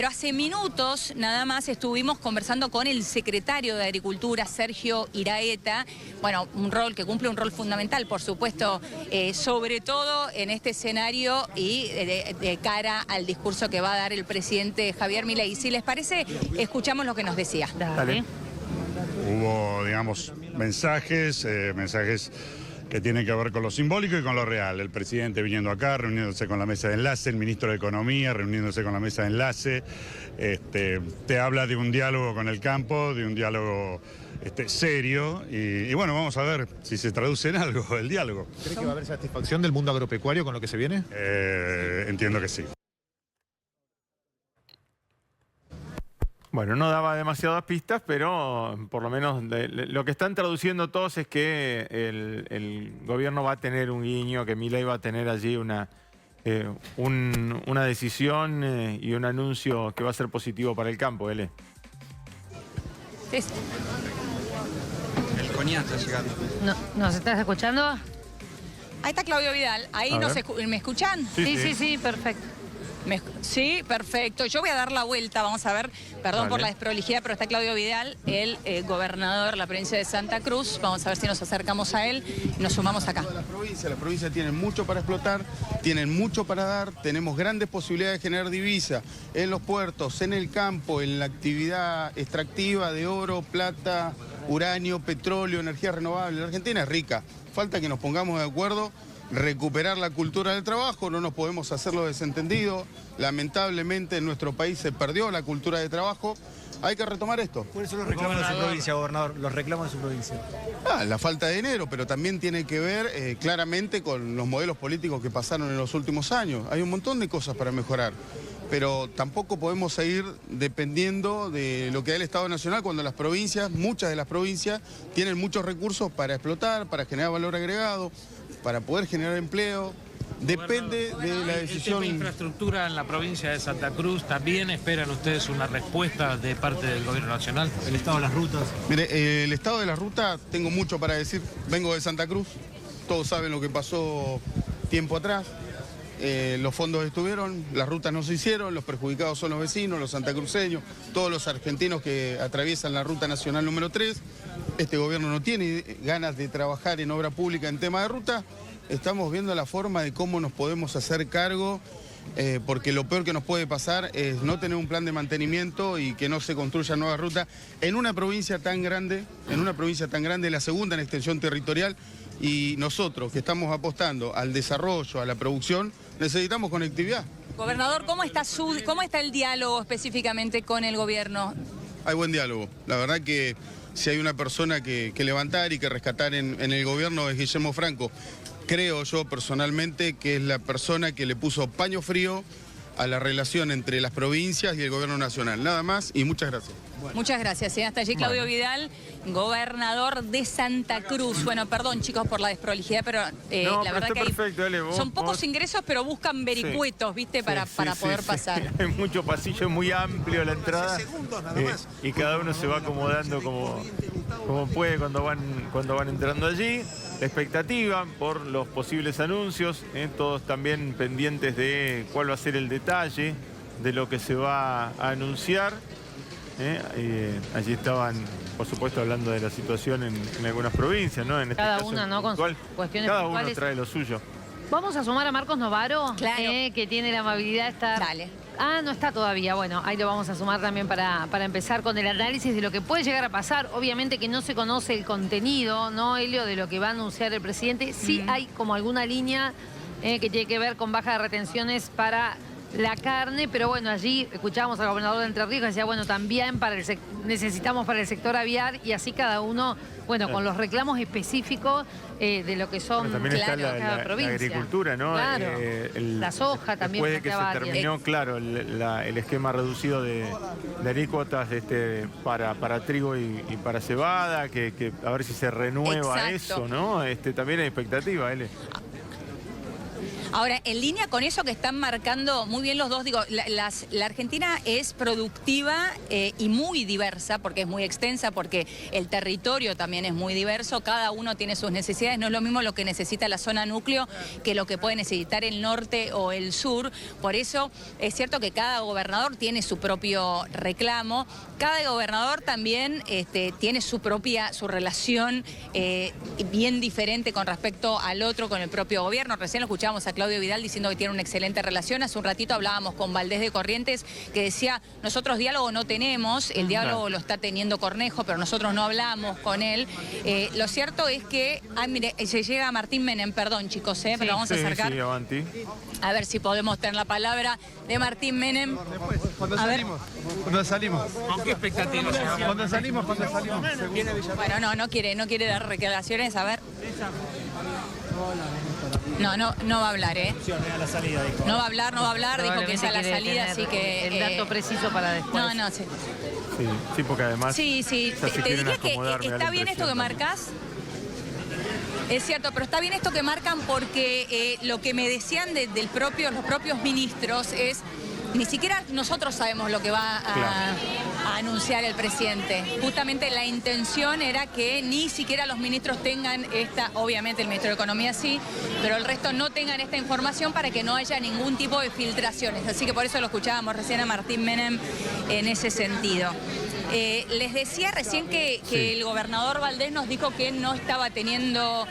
Pero hace minutos nada más estuvimos conversando con el secretario de Agricultura, Sergio Iraeta. Bueno, un rol que cumple un rol fundamental, por supuesto, sobre todo en este escenario y de cara al discurso que va a dar el presidente Javier Milei. Si les parece, escuchamos lo que nos decía. Dale. Hubo, digamos, mensajes que tienen que ver con lo simbólico y con lo real. El presidente viniendo acá, reuniéndose con la mesa de enlace, el ministro de Economía reuniéndose con la mesa de enlace. Te habla de un diálogo con el campo, de un diálogo serio. Y bueno, vamos a ver si se traduce en algo el diálogo. ¿Cree que va a haber satisfacción del mundo agropecuario con lo que se viene? Entiendo que sí. Bueno, no daba demasiadas pistas, pero por lo menos lo que están traduciendo todos es que el gobierno va a tener un guiño, que Milei va a tener allí una decisión y un anuncio que va a ser positivo para el campo, Ele. Es... El CONIAT está llegando. No, ¿nos estás escuchando? Ahí está Claudio Vidal. Ahí ¿me escuchan? Sí, perfecto. Sí, perfecto. Yo voy a dar la vuelta, vamos a ver, perdón por la desprolijidad, pero está Claudio Vidal, el gobernador de la provincia de Santa Cruz. Vamos a ver si nos acercamos a él y nos sumamos acá. Las provincias tienen mucho para explotar, tienen mucho para dar, tenemos grandes posibilidades de generar divisa en los puertos, en el campo, en la actividad extractiva de oro, plata, uranio, petróleo, energía renovable. La Argentina es rica, falta que nos pongamos de acuerdo. Recuperar la cultura del trabajo, no nos podemos hacerlo desentendido. Lamentablemente en nuestro país se perdió la cultura de trabajo. Hay que retomar esto. ¿Cuáles son los reclamos de su provincia, gobernador? Los reclamos de su provincia. La falta de dinero, pero también tiene que ver claramente con los modelos políticos que pasaron en los últimos años. Hay un montón de cosas para mejorar, pero tampoco podemos seguir dependiendo de lo que da el Estado Nacional cuando las provincias, muchas de las provincias, tienen muchos recursos para explotar, para generar valor agregado, para poder generar empleo. Depende de la decisión. El tema de infraestructura en la provincia de Santa Cruz, ¿también esperan ustedes una respuesta de parte del gobierno nacional? El estado de las rutas. Mire, el estado de la ruta, tengo mucho para decir. Vengo de Santa Cruz, todos saben lo que pasó tiempo atrás. Los fondos estuvieron, las rutas no se hicieron, los perjudicados son los vecinos, los santacruceños, todos los argentinos que atraviesan la ruta nacional número 3. Este gobierno no tiene ganas de trabajar en obra pública en tema de ruta. Estamos viendo la forma de cómo nos podemos hacer cargo, porque lo peor que nos puede pasar es no tener un plan de mantenimiento y que no se construyan nuevas rutas en una provincia tan grande, la segunda en extensión territorial. Y nosotros que estamos apostando al desarrollo, a la producción, necesitamos conectividad. Gobernador, ¿cómo está el diálogo específicamente con el gobierno? Hay buen diálogo. La verdad que si hay una persona que levantar y que rescatar en el gobierno es Guillermo Franco. Creo yo personalmente que es la persona que le puso paño frío a la relación entre las provincias y el gobierno nacional. Nada más y muchas gracias. Bueno. Muchas gracias. Hasta allí Claudio Vidal, gobernador de Santa Cruz. Bueno, perdón chicos por la desprolijidad, pero la verdad que son pocos ingresos, pero buscan vericuetos, ¿viste? Para poder pasar. Hay mucho pasillo, es muy amplio la entrada. Segundos nada más. Y cada uno se va acomodando como puede cuando van entrando allí. La expectativa por los posibles anuncios, todos también pendientes de cuál va a ser el detalle de lo que se va a anunciar. Allí estaban, por supuesto, hablando de la situación en algunas provincias, ¿no? En este Cada caso una, ¿no? Con cuestiones cada puntuales. uno trae lo suyo. Vamos a sumar a Marcos Novaro, Claro. Que tiene la amabilidad de estar... Dale. Ah, no está todavía. Bueno, ahí lo vamos a sumar también para empezar con el análisis de lo que puede llegar a pasar. Obviamente que no se conoce el contenido, ¿no, Helio? De lo que va a anunciar el presidente. Sí hay como alguna línea que tiene que ver con baja de retenciones para la carne, pero bueno, allí escuchábamos al gobernador de Entre Ríos que decía, bueno, también necesitamos para el sector aviar y así cada uno, bueno, con los reclamos específicos de lo que son también está cada la provincia. agricultura, ¿no? Claro. La soja también. Después de que se terminó, claro, el esquema reducido de alícuotas para trigo y para cebada, que a ver si se renueva eso, ¿no? También hay expectativa, Ahora, en línea con eso que están marcando muy bien los dos, digo, la Argentina es productiva y muy diversa, porque es muy extensa, porque el territorio también es muy diverso, cada uno tiene sus necesidades, no es lo mismo lo que necesita la zona núcleo que lo que puede necesitar el norte o el sur. Por eso es cierto que cada gobernador tiene su propio reclamo, cada gobernador también tiene su relación bien diferente con respecto al otro, con el propio gobierno. Recién lo escuchábamos a Claudio Vidal diciendo que tiene una excelente relación. Hace un ratito hablábamos con Valdés de Corrientes, que decía, nosotros diálogo no tenemos, el diálogo lo está teniendo Cornejo, pero nosotros no hablamos con él. Lo cierto es que, mire, se llega Martín Menem, perdón chicos, pero vamos a acercar. Sí, avanti. A ver si podemos tener la palabra de Martín Menem. Cuando salimos. ¿Con qué expectativas? Cuando salimos. Bueno, no quiere dar declaraciones, a ver. No va a hablar, No va a hablar, dijo que es a la salida, así que... El dato preciso para después. Sí. Sí, porque además... Sí, te diría que está bien esto que marcas. Es cierto, pero está bien esto que marcan porque lo que me decían los propios ministros es... Ni siquiera nosotros sabemos lo que va a anunciar el presidente. Justamente la intención era que ni siquiera los ministros tengan obviamente el ministro de Economía sí, pero el resto no tengan esta información para que no haya ningún tipo de filtraciones. Así que por eso lo escuchábamos recién a Martín Menem en ese sentido. Les decía recién que el gobernador Valdés nos dijo que no estaba teniendo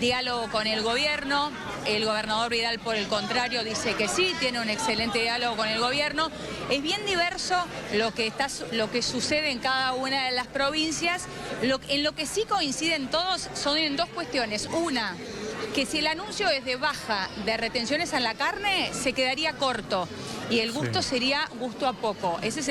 diálogo con el gobierno. El gobernador Vidal, por el contrario, dice que sí, tiene un excelente diálogo con el gobierno. Es bien diverso lo que sucede en cada una de las provincias. En lo que sí coinciden todos son en dos cuestiones. Una, que si el anuncio es de baja de retenciones en la carne, se quedaría corto. Y el gusto sería gusto a poco. Esa es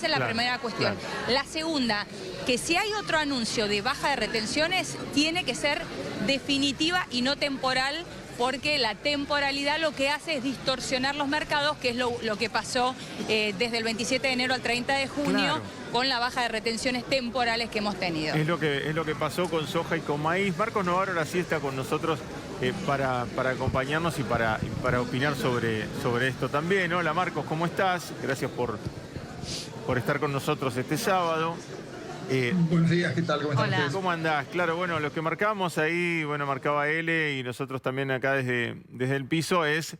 la primera cuestión. Claro. La segunda, que si hay otro anuncio de baja de retenciones, tiene que ser definitiva y no temporal, porque la temporalidad lo que hace es distorsionar los mercados, que es lo que pasó desde el 27 de enero al 30 de junio, con la baja de retenciones temporales que hemos tenido. Es lo que pasó con soja y con maíz. Marcos Novaro ahora sí está con nosotros para acompañarnos y para opinar sobre esto también. Hola Marcos, ¿cómo estás? Gracias por estar con nosotros este sábado. Buenos días, ¿qué tal? ¿Cómo están ustedes? ¿Cómo andás? Claro, bueno, lo que marcábamos ahí, bueno, marcaba L y nosotros también acá desde el piso es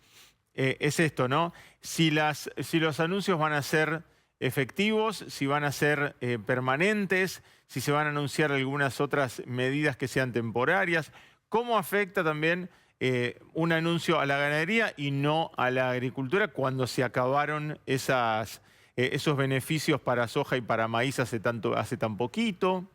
esto, ¿no? Si los anuncios van a ser efectivos, si van a ser permanentes, si se van a anunciar algunas otras medidas que sean temporarias. ¿Cómo afecta también un anuncio a la ganadería y no a la agricultura cuando se acabaron esos beneficios para soja y para maíz hace tan poquito?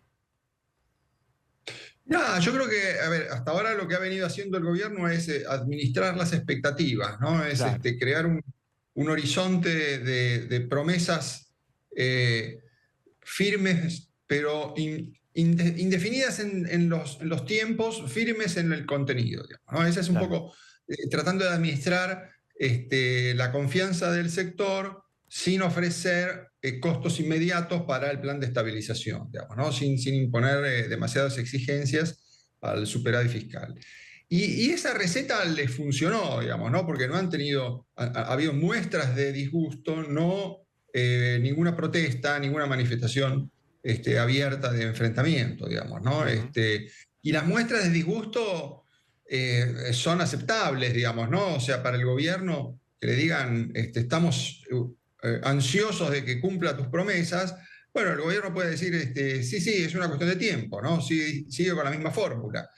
No, yo creo que, a ver, hasta ahora lo que ha venido haciendo el gobierno es administrar las expectativas, ¿no? Es crear un horizonte de promesas firmes, pero indefinidas en los tiempos, firmes en el contenido, digamos, ¿no? Ese es un poco tratando de administrar la confianza del sector sin ofrecer costos inmediatos para el plan de estabilización, digamos, ¿no? Sin imponer demasiadas exigencias al superávit fiscal. Y esa receta les funcionó, digamos, ¿no? Porque no han ha habido muestras de disgusto, ninguna protesta, ninguna manifestación abierta de enfrentamiento, digamos, ¿no? Y las muestras de disgusto son aceptables, sí, ¿no? O sea, para el gobierno que le digan, estamos ansiosos de que cumpla tus promesas, bueno, el gobierno puede decir, sí, es una cuestión de tiempo, ¿no? Sigue con la misma fórmula.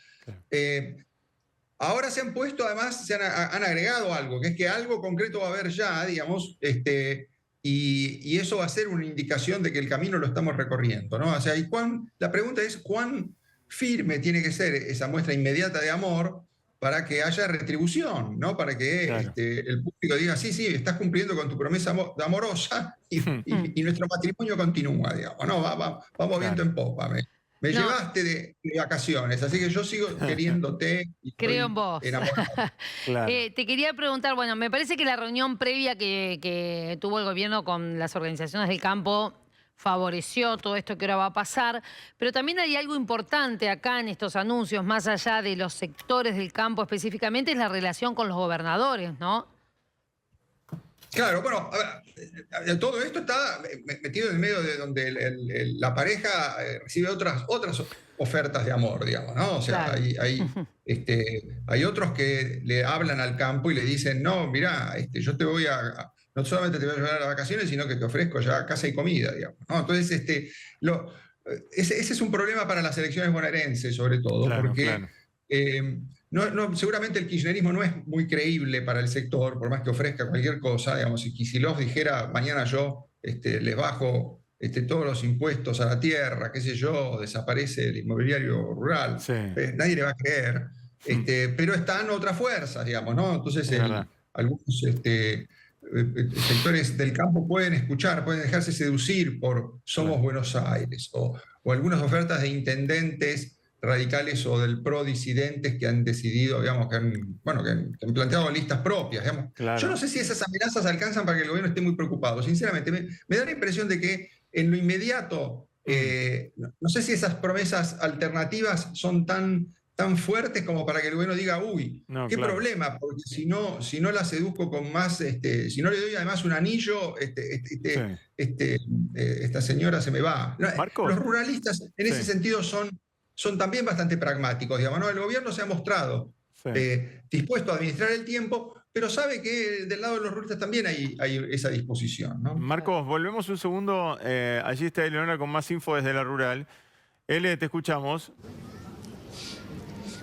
Ahora se han puesto, además, han agregado algo, que es que algo concreto va a haber ya, digamos, y eso va a ser una indicación de que el camino lo estamos recorriendo, ¿no? O sea, la pregunta es cuán firme tiene que ser esa muestra inmediata de amor para que haya retribución, ¿no? Para que el público diga, sí, estás cumpliendo con tu promesa amorosa y nuestro matrimonio continúa, digamos, ¿no? Vamos viento en popa. Me llevaste de vacaciones, así que yo sigo queriéndote. Y creo en vos. Claro. Te quería preguntar, bueno, me parece que la reunión previa que tuvo el gobierno con las organizaciones del campo favoreció todo esto que ahora va a pasar, pero también hay algo importante acá en estos anuncios, más allá de los sectores del campo específicamente, es la relación con los gobernadores, ¿no? Claro, bueno, a ver, todo esto está metido en el medio de donde la pareja recibe otras ofertas de amor, digamos, ¿no? O sea, Claro. hay otros que le hablan al campo y le dicen, no, mirá, yo te voy no solamente te voy a llevar a las vacaciones, sino que te ofrezco ya casa y comida, digamos, ¿no? Entonces, ese es un problema para las elecciones bonaerenses, sobre todo, Claro, porque claro. seguramente el kirchnerismo no es muy creíble para el sector, por más que ofrezca cualquier cosa. Digamos, si Kicillof dijera, mañana yo les bajo todos los impuestos a la tierra, qué sé yo, desaparece el inmobiliario rural, Sí. Nadie le va a creer. Pero están otras fuerzas, digamos, ¿no? Entonces, Es verdad. algunos sectores del campo pueden escuchar, pueden dejarse seducir por Somos Buenos Aires, o algunas ofertas de intendentes radicales o del PRO disidentes que han decidido, digamos, que han planteado listas propias, digamos. Claro. Yo no sé si esas amenazas alcanzan para que el gobierno esté muy preocupado. Sinceramente, me da la impresión de que en lo inmediato, no sé si esas promesas alternativas son tan fuertes como para que el gobierno diga, uy, No, qué claro. problema, porque si no la seduzco con más, si no le doy además un anillo, esta señora se me va. No, Marcos. los ruralistas en ese sentido son también bastante pragmáticos, digamos, ¿no? El gobierno se ha mostrado dispuesto a administrar el tiempo, pero sabe que del lado de los ruralistas también hay esa disposición, ¿no? Marcos, volvemos un segundo. Allí está Eleonora con más info desde la rural. Ele, te escuchamos.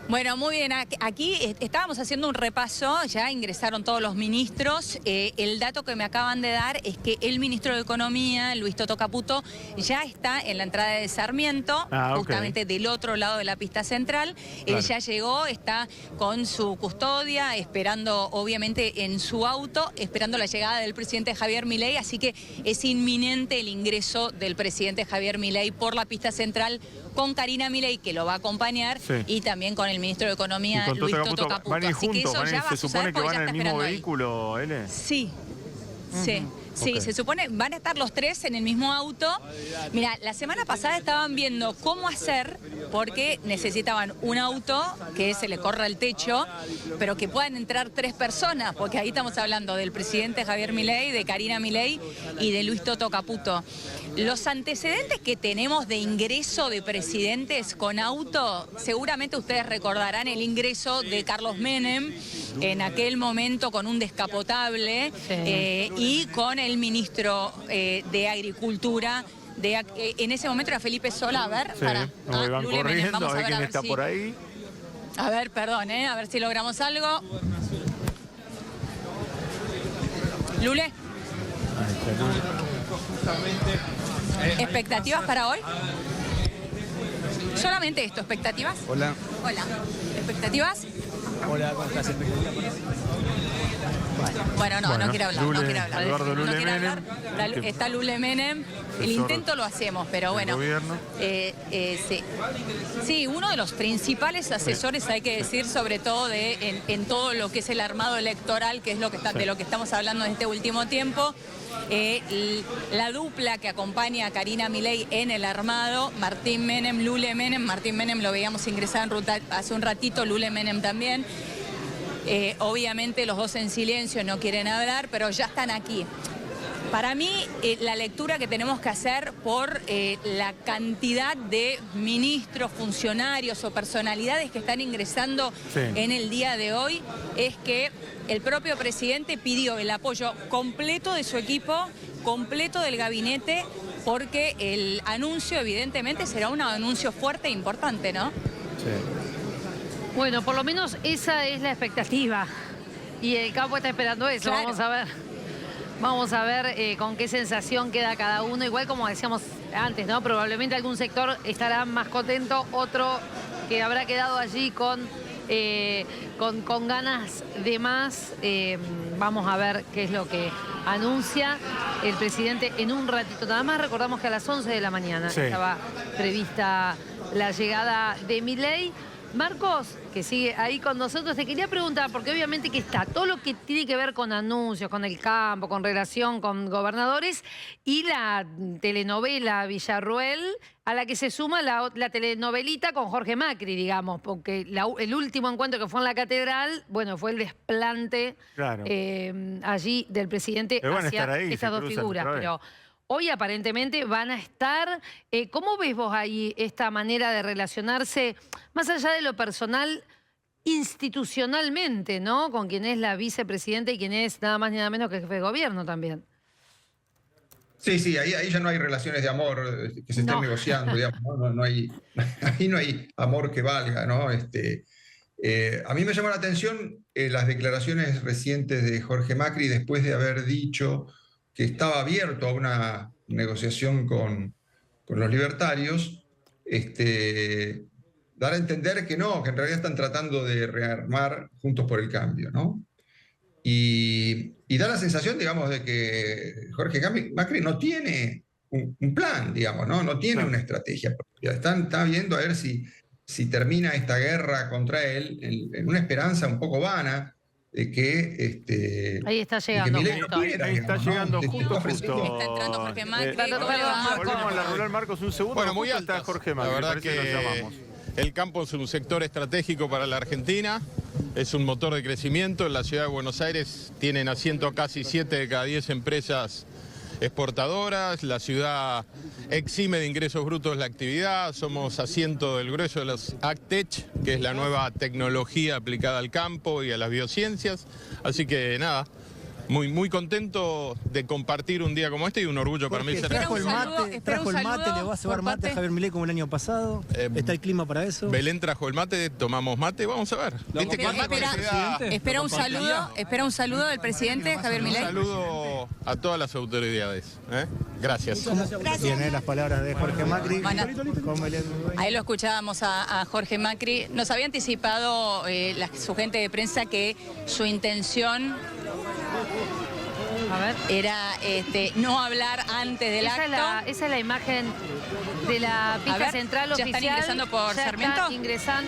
Bueno, muy bien. Aquí estábamos haciendo un repaso, ya ingresaron todos los ministros. El dato que me acaban de dar es que el ministro de Economía, Luis Toto Caputo, ya está en la entrada de Sarmiento, justamente del otro lado de la pista central. Él ya llegó, está con su custodia, esperando obviamente en su auto, esperando la llegada del presidente Javier Milei, así que es inminente el ingreso del presidente Javier Milei por la pista central con Karina Milei, que lo va a acompañar, y también con el ministro de Economía, Luis Toto Caputo. Van a ir Así que juntos, eso ya va se a supone suceder que porque van ya en está el mismo esperando ahí. vehículo, Ele. Sí, sí. Sí, se supone, van a estar los tres en el mismo auto. Mira, la semana pasada estaban viendo cómo hacer, porque necesitaban un auto que se le corra el techo, pero que puedan entrar 3 personas, porque ahí estamos hablando del presidente Javier Milei, de Karina Milei y de Luis Toto Caputo. Los antecedentes que tenemos de ingreso de presidentes con auto, seguramente ustedes recordarán el ingreso de Carlos Menem, en aquel momento con un descapotable, y con el ministro de Agricultura. En ese momento era Felipe Sola, a ver, van Lule corriendo, Menem, vamos a ver quién a ver está si... por ahí. A ver, perdón, a ver si logramos algo. Lule. ¿Expectativas para hoy? Solamente esto, ¿expectativas? Hola. Hola. ¿Expectativas? Hola, ¿cómo estás? Bueno, no quiere hablar, Lule, no quiere hablar. Eduardo Lule no quiere Menem. hablar. Está Lule Menem. El intento lo hacemos, pero bueno. Sí. Sí, uno de los principales asesores, hay que decir, sobre todo en todo lo que es el armado electoral, que es de lo que estamos hablando en este último tiempo. La dupla que acompaña a Karina Milei en el armado, Martín Menem, Lule Menem. Martín Menem lo veíamos ingresar en ruta hace un ratito, Lule Menem también. Obviamente los dos en silencio, no quieren hablar, pero ya están aquí. Para mí, la lectura que tenemos que hacer por la cantidad de ministros, funcionarios o personalidades que están ingresando en el día de hoy es que el propio presidente pidió el apoyo completo de su equipo, completo del gabinete, porque el anuncio evidentemente será un anuncio fuerte e importante, ¿no? Sí. Bueno, por lo menos esa es la expectativa. Y el campo está esperando eso. Claro. Vamos a ver. Vamos a ver con qué sensación queda cada uno. Igual como decíamos antes, ¿no? Probablemente algún sector estará más contento, otro que habrá quedado allí con ganas de más. Vamos a ver qué es lo que anuncia el presidente en un ratito. Nada más recordamos que a las 11 de la mañana estaba prevista la llegada de Milei. Marcos, que sigue ahí con nosotros, te quería preguntar, porque obviamente que está todo lo que tiene que ver con anuncios, con el campo, con relación con gobernadores y la telenovela Villarruel, a la que se suma la telenovelita con Jorge Macri, digamos, porque el último encuentro que fue en la catedral, bueno, fue el desplante allí del presidente hacia estas dos figuras, pero... Hoy aparentemente van a estar. ¿Cómo ves vos ahí esta manera de relacionarse, más allá de lo personal, institucionalmente, ¿no? Con quien es la vicepresidenta y quien es nada más ni nada menos que jefe de gobierno también. Sí, ahí ya no hay relaciones de amor que se estén negociando, digamos, no hay, ahí no hay amor que valga, ¿no? A mí me llamó la atención las declaraciones recientes de Jorge Macri después de haber dicho que estaba abierto a una negociación con los libertarios, dar a entender que no, que en realidad están tratando de rearmar Juntos por el Cambio, ¿no? Y da la sensación, digamos, de que Jorge Macri no tiene un plan, digamos, no tiene una estrategia. Está viendo a ver si termina esta guerra contra él en una esperanza un poco vana, de que ahí está llegando justo. Ahí está llegando justo. Está entrando Jorge Macri. Volvemos a la rural, Marcos, un segundo. Bueno, muy alta altas. Jorge Macri. La verdad que el campo es un sector estratégico para la Argentina, es un motor de crecimiento. En la ciudad de Buenos Aires tienen asiento casi 7 de cada 10 empresas exportadoras, la ciudad exime de ingresos brutos la actividad, somos asiento del grueso de los AgTech, que es la nueva tecnología aplicada al campo y a las biociencias, así que nada, muy contento de compartir un día como este y un orgullo para mí ser trajo el mate, le va a cebar mate a Javier Milei como el año pasado, está el clima para eso. Belén trajo el mate, tomamos mate, vamos a ver. ¿Viste que espera un saludo del presidente Javier Milei. Un saludo a todas las autoridades. Gracias. Vienen las palabras de Jorge Macri. Ahí lo escuchábamos a Jorge Macri. Nos había anticipado su gente de prensa que su intención era no hablar antes del acto. Esa es la imagen de la pista central oficial. ¿Ya están ingresando por Sarmiento?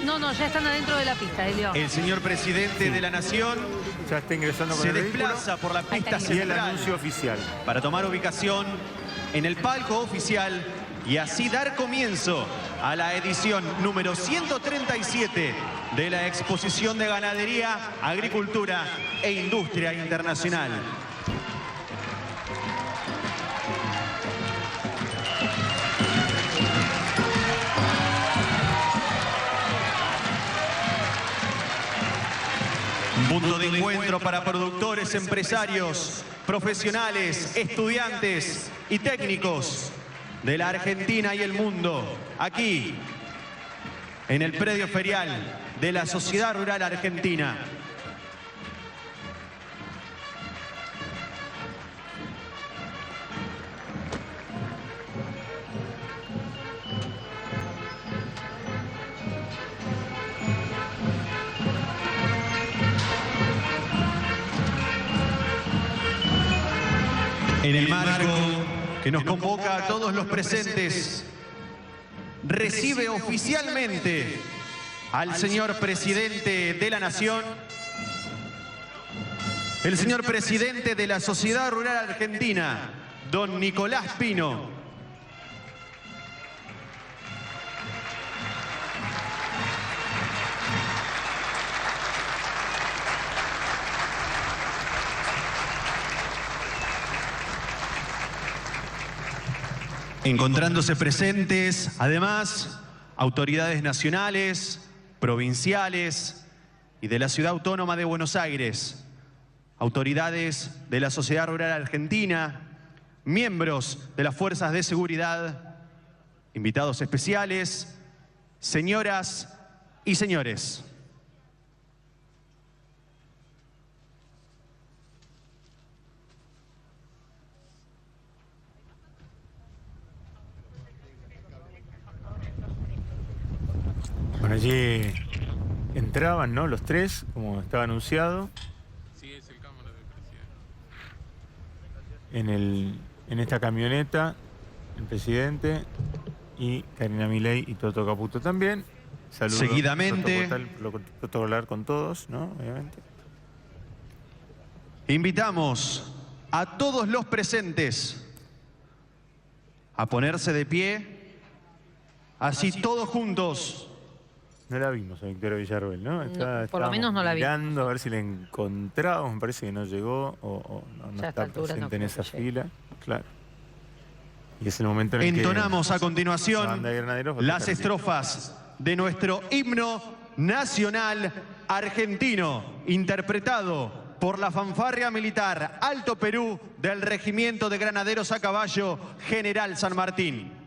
No, ya están adentro de la pista, Elio. El señor presidente de la Nación ya está ingresando con se desplaza por la pista central. Y el anuncio oficial. Para tomar ubicación en el palco oficial y así dar comienzo a la edición número 137 de la Exposición de Ganadería, Agricultura e Industria Internacional. Un punto de encuentro para productores, empresarios, profesionales, estudiantes y técnicos de la Argentina y el mundo, aquí, en el predio ferial de la Sociedad Rural Argentina. En el marco que nos convoca a todos los presentes, recibe oficialmente al señor presidente de la Nación, el señor presidente de la Sociedad Rural Argentina, don Nicolás Pino. Encontrándose presentes, además, autoridades nacionales, provinciales y de la Ciudad Autónoma de Buenos Aires, autoridades de la Sociedad Rural Argentina, miembros de las Fuerzas de Seguridad, invitados especiales, señoras y señores. Bueno, allí entraban, ¿no? Los tres, como estaba anunciado. Sí, es el cámara del presidente. En esta camioneta, el presidente y Karina Milei y Toto Caputo también. saludo Seguidamente, protocolar con todos, ¿no? Obviamente. Invitamos a todos los presentes a ponerse de pie, así todos juntos. No la vimos a Victoria Villarroel, ¿no? Por lo menos no la vi. Mirando a ver si la encontramos, me parece que no llegó o no está presente en esa fila. Claro. Y es el momento en el que entonamos a continuación las estrofas estrofas de nuestro himno nacional argentino, interpretado por la fanfarria militar Alto Perú del Regimiento de Granaderos a Caballo General San Martín.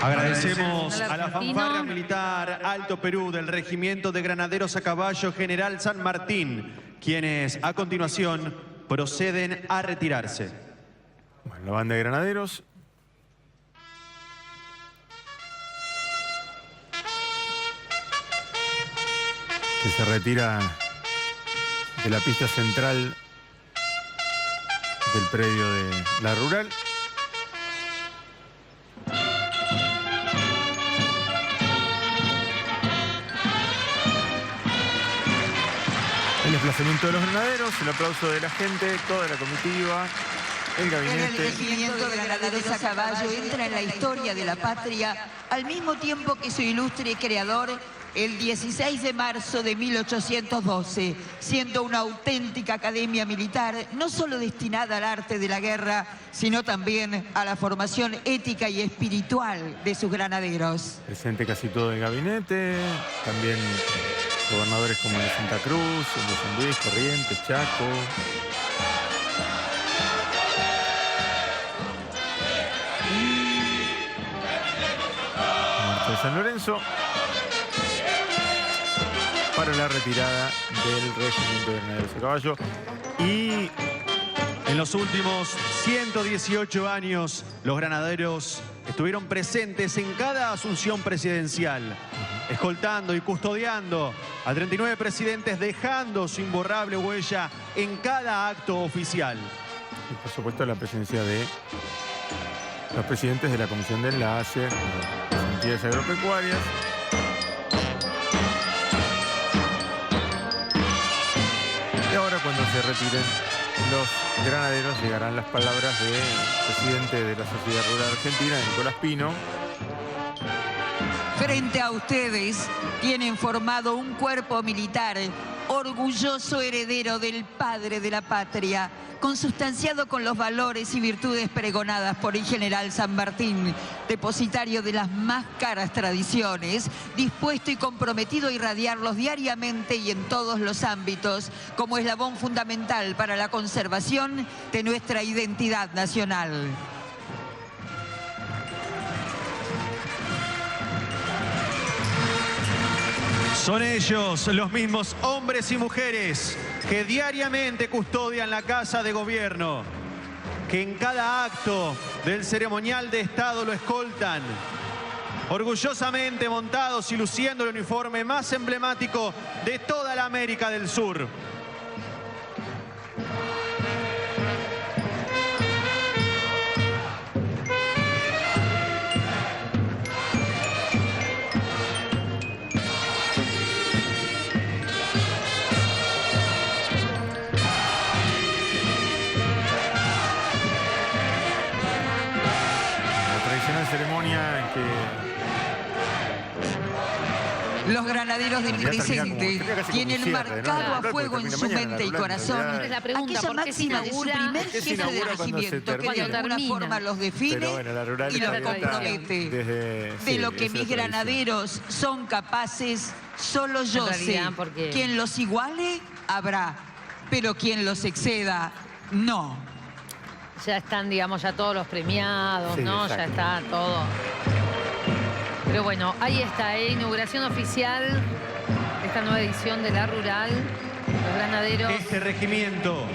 Agradecemos a la fanfarria militar Alto Perú del Regimiento de Granaderos a Caballo General San Martín, quienes a continuación proceden a retirarse. Bueno, la banda de granaderos. que se retira de la pista central del predio de la Rural. El desplazamiento de los granaderos, el aplauso de la gente, toda la comitiva, el gabinete. El regimiento de granaderos a caballo entra en la historia de la patria al mismo tiempo que su ilustre creador el 16 de marzo de 1812, siendo una auténtica academia militar, no solo destinada al arte de la guerra, sino también a la formación ética y espiritual de sus granaderos. Presente casi todo el gabinete, también gobernadores como el de Santa Cruz, el de San Luis, Corrientes, Chaco. Marcha de San Lorenzo para la retirada del regimiento de granaderos a caballo. Y en los últimos 118 años, los granaderos estuvieron presentes en cada asunción presidencial, escoltando y custodiando a 39 presidentes, dejando su imborrable huella en cada acto oficial. Y por supuesto la presencia de los presidentes de la Comisión de Enlace, de las entidades agropecuarias. Y ahora, cuando se retiren los granaderos, llegarán las palabras del presidente de la Sociedad Rural Argentina, Nicolás Pino. Frente a ustedes tienen formado un cuerpo militar orgulloso heredero del padre de la patria, consustanciado con los valores y virtudes pregonadas por el general San Martín, depositario de las más caras tradiciones, dispuesto y comprometido a irradiarlos diariamente y en todos los ámbitos, como eslabón fundamental para la conservación de nuestra identidad nacional. Son ellos los mismos hombres y mujeres que diariamente custodian la Casa de Gobierno, que en cada acto del ceremonial de Estado lo escoltan, orgullosamente montados y luciendo el uniforme más emblemático de toda la América del Sur. Ceremonia en que los granaderos del presente tienen marcado a fuego en su mente y corazón aquella máxima de su primer jefe de regimiento que de alguna forma los define y los compromete. De lo que mis granaderos son capaces, solo yo sé. Quien los iguale, habrá, pero quien los exceda, no. Ya están, digamos, ya todos los premiados, sí, ¿no? Exacto. Ya está todo. Pero bueno, ahí está, inauguración oficial de esta nueva edición de La Rural. Los granaderos. Este regimiento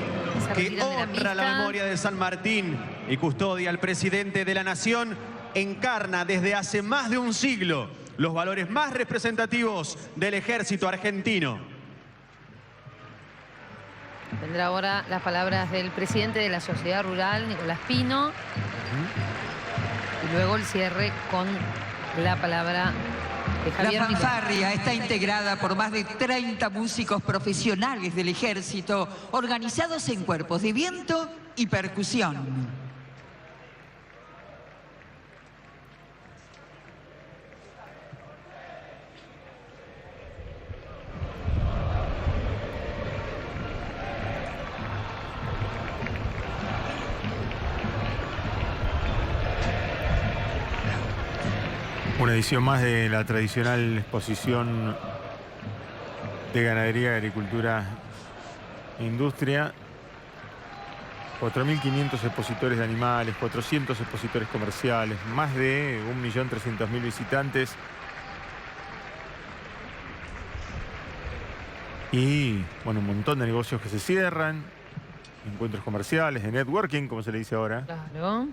que honra la memoria de San Martín y custodia al presidente de la Nación, encarna desde hace más de un siglo los valores más representativos del ejército argentino. Tendrá ahora las palabras del presidente de la Sociedad Rural, Nicolás Pino. Y luego el cierre con la palabra de Javier La fanfarria está integrada por más de 30 músicos profesionales del ejército, organizados en cuerpos de viento y percusión. Una edición más de la tradicional exposición de ganadería, agricultura e industria. 4.500 expositores de animales, 400 expositores comerciales, más de 1.300.000 visitantes. Y, bueno, un montón de negocios que se cierran, encuentros comerciales, de networking, como se le dice ahora. Claro.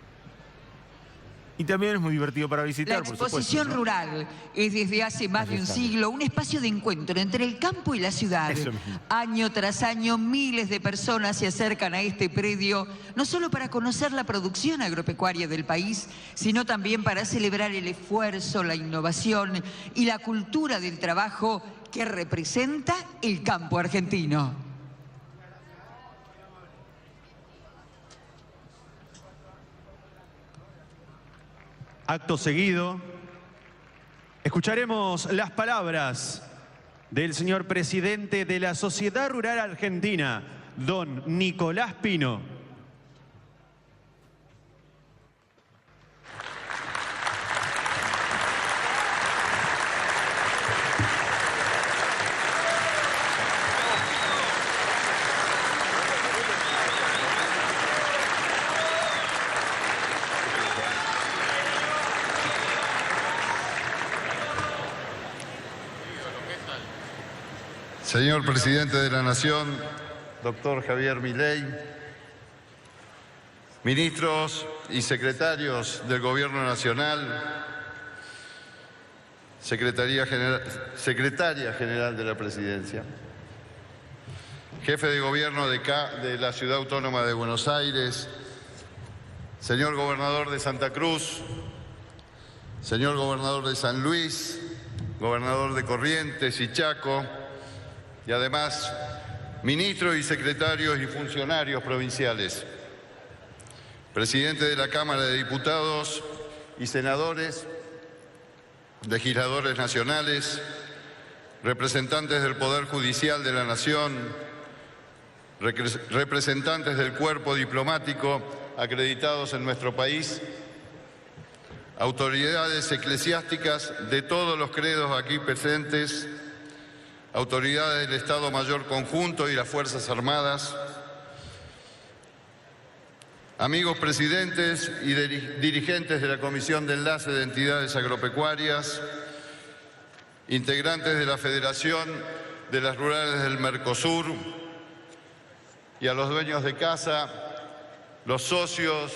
Y también es muy divertido para visitar, La exposición rural es desde hace más de un siglo un espacio de encuentro entre el campo y la ciudad. Año tras año miles de personas se acercan a este predio, no solo para conocer la producción agropecuaria del país, sino también para celebrar el esfuerzo, la innovación y la cultura del trabajo que representa el campo argentino. Acto seguido, escucharemos las palabras del señor presidente de la Sociedad Rural Argentina, don Nicolás Pino. Señor Presidente de la Nación, doctor Javier Milei, ministros y secretarios del Gobierno Nacional, Secretaria General de la Presidencia, jefe de Gobierno de la Ciudad Autónoma de Buenos Aires, señor Gobernador de Santa Cruz, señor Gobernador de San Luis, Gobernador de Corrientes y Chaco, y además ministros y secretarios y funcionarios provinciales, presidente de la Cámara de Diputados y senadores, legisladores nacionales, representantes del Poder Judicial de la Nación, representantes del cuerpo diplomático acreditados en nuestro país, autoridades eclesiásticas de todos los credos aquí presentes, autoridades del Estado Mayor Conjunto y las Fuerzas Armadas, amigos presidentes y dirigentes de la Comisión de Enlace de Entidades Agropecuarias, integrantes de la Federación de las Rurales del Mercosur, y a los dueños de casa, los socios,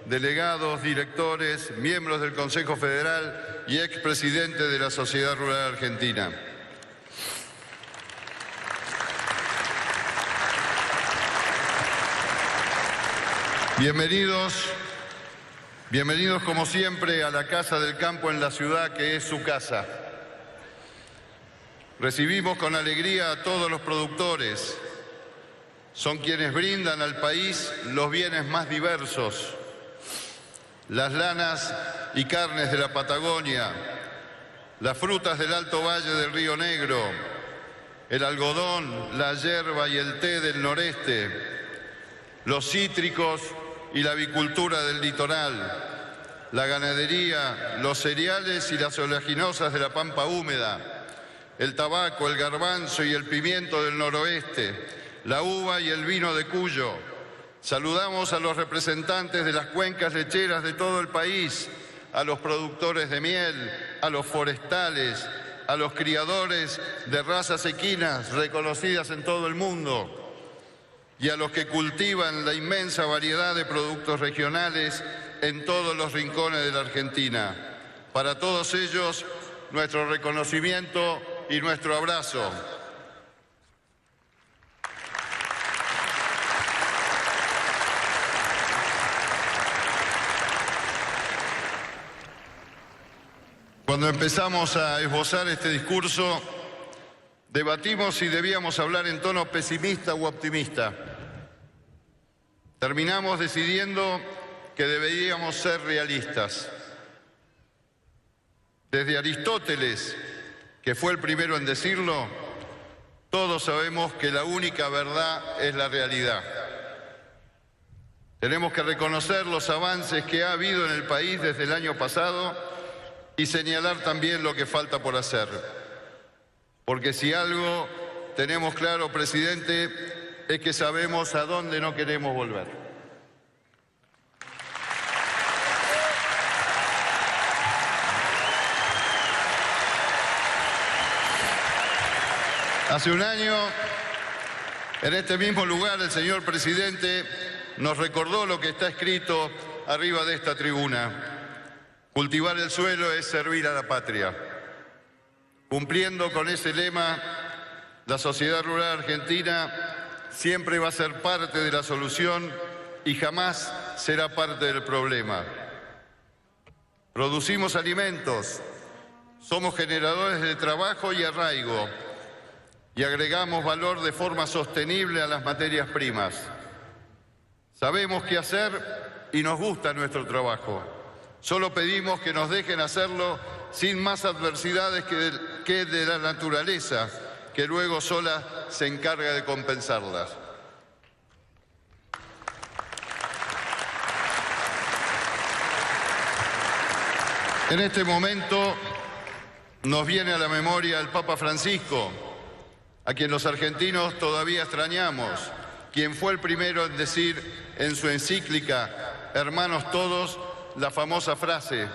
delegados, directores, miembros del Consejo Federal y expresidente de la Sociedad Rural Argentina. Bienvenidos como siempre a la Casa del Campo en la ciudad, que es su casa. Recibimos con alegría a todos los productores. Son quienes brindan al país los bienes más diversos. Las lanas y carnes de la Patagonia, las frutas del Alto Valle del Río Negro, el algodón, la yerba y el té del noreste, los cítricos y la avicultura del litoral, la ganadería, los cereales y las oleaginosas de la pampa húmeda, el tabaco, el garbanzo y el pimiento del noroeste, la uva y el vino de Cuyo. Saludamos a los representantes de las cuencas lecheras de todo el país, a los productores de miel, a los forestales, a los criadores de razas equinas reconocidas en todo el mundo, y a los que cultivan la inmensa variedad de productos regionales en todos los rincones de la Argentina. Para todos ellos, nuestro reconocimiento y nuestro abrazo. Cuando empezamos a esbozar este discurso, debatimos si debíamos hablar en tono pesimista u optimista. Terminamos decidiendo que deberíamos ser realistas. Desde Aristóteles, que fue el primero en decirlo, todos sabemos que la única verdad es la realidad. Tenemos que reconocer los avances que ha habido en el país desde el año pasado y señalar también lo que falta por hacer. Porque si algo tenemos claro, presidente, es que sabemos a dónde no queremos volver. Hace un año, en este mismo lugar, el señor presidente nos recordó lo que está escrito arriba de esta tribuna. Cultivar el suelo es servir a la patria. Cumpliendo con ese lema, la sociedad rural argentina siempre va a ser parte de la solución y jamás será parte del problema. Producimos alimentos, somos generadores de trabajo y arraigo y agregamos valor de forma sostenible a las materias primas. Sabemos qué hacer y nos gusta nuestro trabajo. Solo pedimos que nos dejen hacerlo sin más adversidades que de la naturaleza, que luego sola se encarga de compensarlas. En este momento nos viene a la memoria el Papa Francisco, a quien los argentinos todavía extrañamos, quien fue el primero en decir en su encíclica Hermanos Todos la famosa frase: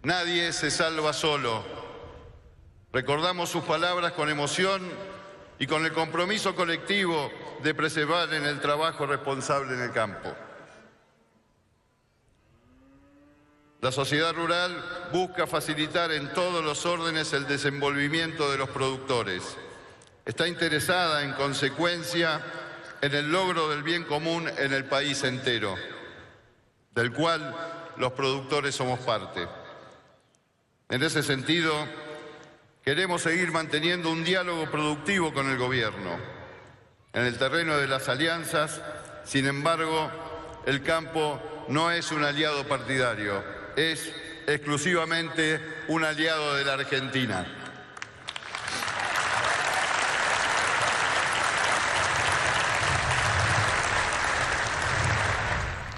nadie se salva solo. Recordamos sus palabras con emoción y con el compromiso colectivo de preservar en el trabajo responsable en el campo. La sociedad rural busca facilitar en todos los órdenes el desenvolvimiento de los productores. Está interesada, en consecuencia, en el logro del bien común en el país entero, del cual los productores somos parte. En ese sentido, queremos seguir manteniendo un diálogo productivo con el gobierno. En el terreno de las alianzas, sin embargo, el campo no es un aliado partidario, es exclusivamente un aliado de la Argentina.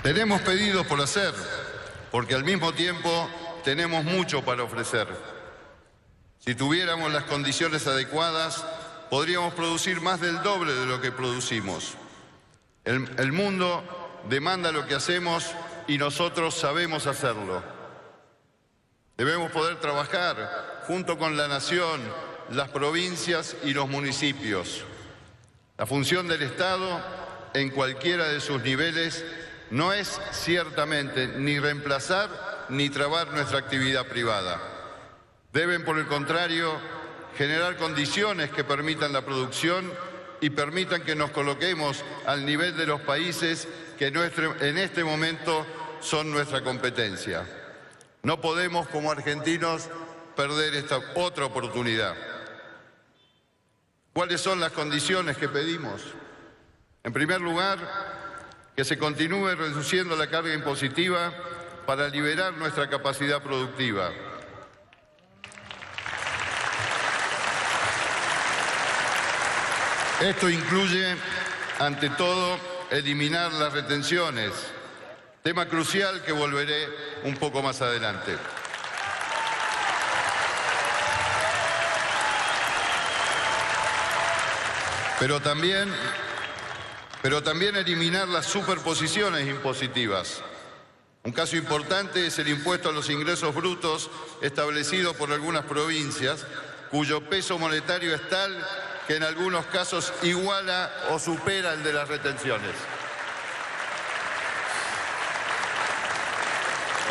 Tenemos pedidos por hacer, porque al mismo tiempo tenemos mucho para ofrecer. Si tuviéramos las condiciones adecuadas, podríamos producir más del doble de lo que producimos. El mundo demanda lo que hacemos y nosotros sabemos hacerlo. Debemos poder trabajar junto con la nación, las provincias y los municipios. La función del Estado, en cualquiera de sus niveles, no es ciertamente ni reemplazar ni trabar nuestra actividad privada. Deben, por el contrario, generar condiciones que permitan la producción y permitan que nos coloquemos al nivel de los países que en este momento son nuestra competencia. No podemos, como argentinos, perder esta otra oportunidad. ¿Cuáles son las condiciones que pedimos? En primer lugar, que se continúe reduciendo la carga impositiva para liberar nuestra capacidad productiva. Esto incluye, ante todo, eliminar las retenciones, tema crucial que volveré un poco más adelante. Pero también eliminar las superposiciones impositivas. Un caso importante es el impuesto a los ingresos brutos establecido por algunas provincias, cuyo peso monetario es tal que en algunos casos iguala o supera el de las retenciones.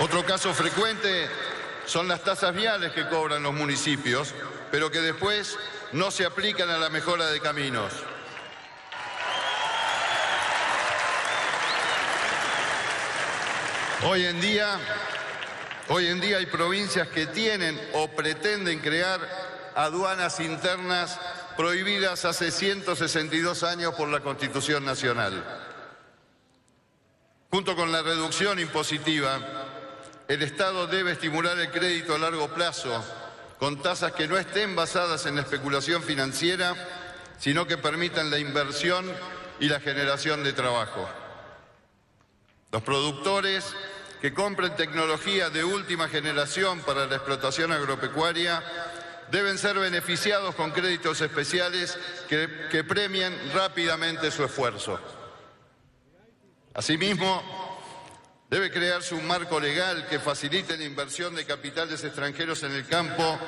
Otro caso frecuente son las tasas viales que cobran los municipios, pero que después no se aplican a la mejora de caminos. Hoy en día hay provincias que tienen o pretenden crear aduanas internas prohibidas hace 162 años por la Constitución Nacional. Junto con la reducción impositiva, el Estado debe estimular el crédito a largo plazo con tasas que no estén basadas en la especulación financiera, sino que permitan la inversión y la generación de trabajo. Los productores que compren tecnología de última generación para la explotación agropecuaria deben ser beneficiados con créditos especiales que premien rápidamente su esfuerzo. Asimismo, debe crearse un marco legal que facilite la inversión de capitales extranjeros en el campo,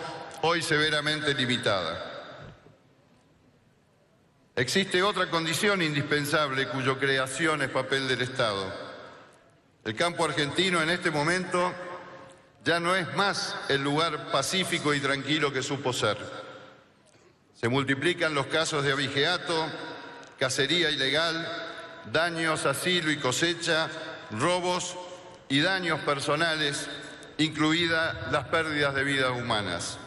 hoy severamente limitada. Existe otra condición indispensable cuya creación es papel del Estado. El campo argentino en este momento ya no es más el lugar pacífico y tranquilo que supo ser. Se multiplican los casos de abigeato, cacería ilegal, daños a silo y cosecha, robos y daños personales, incluidas las pérdidas de vidas humanas.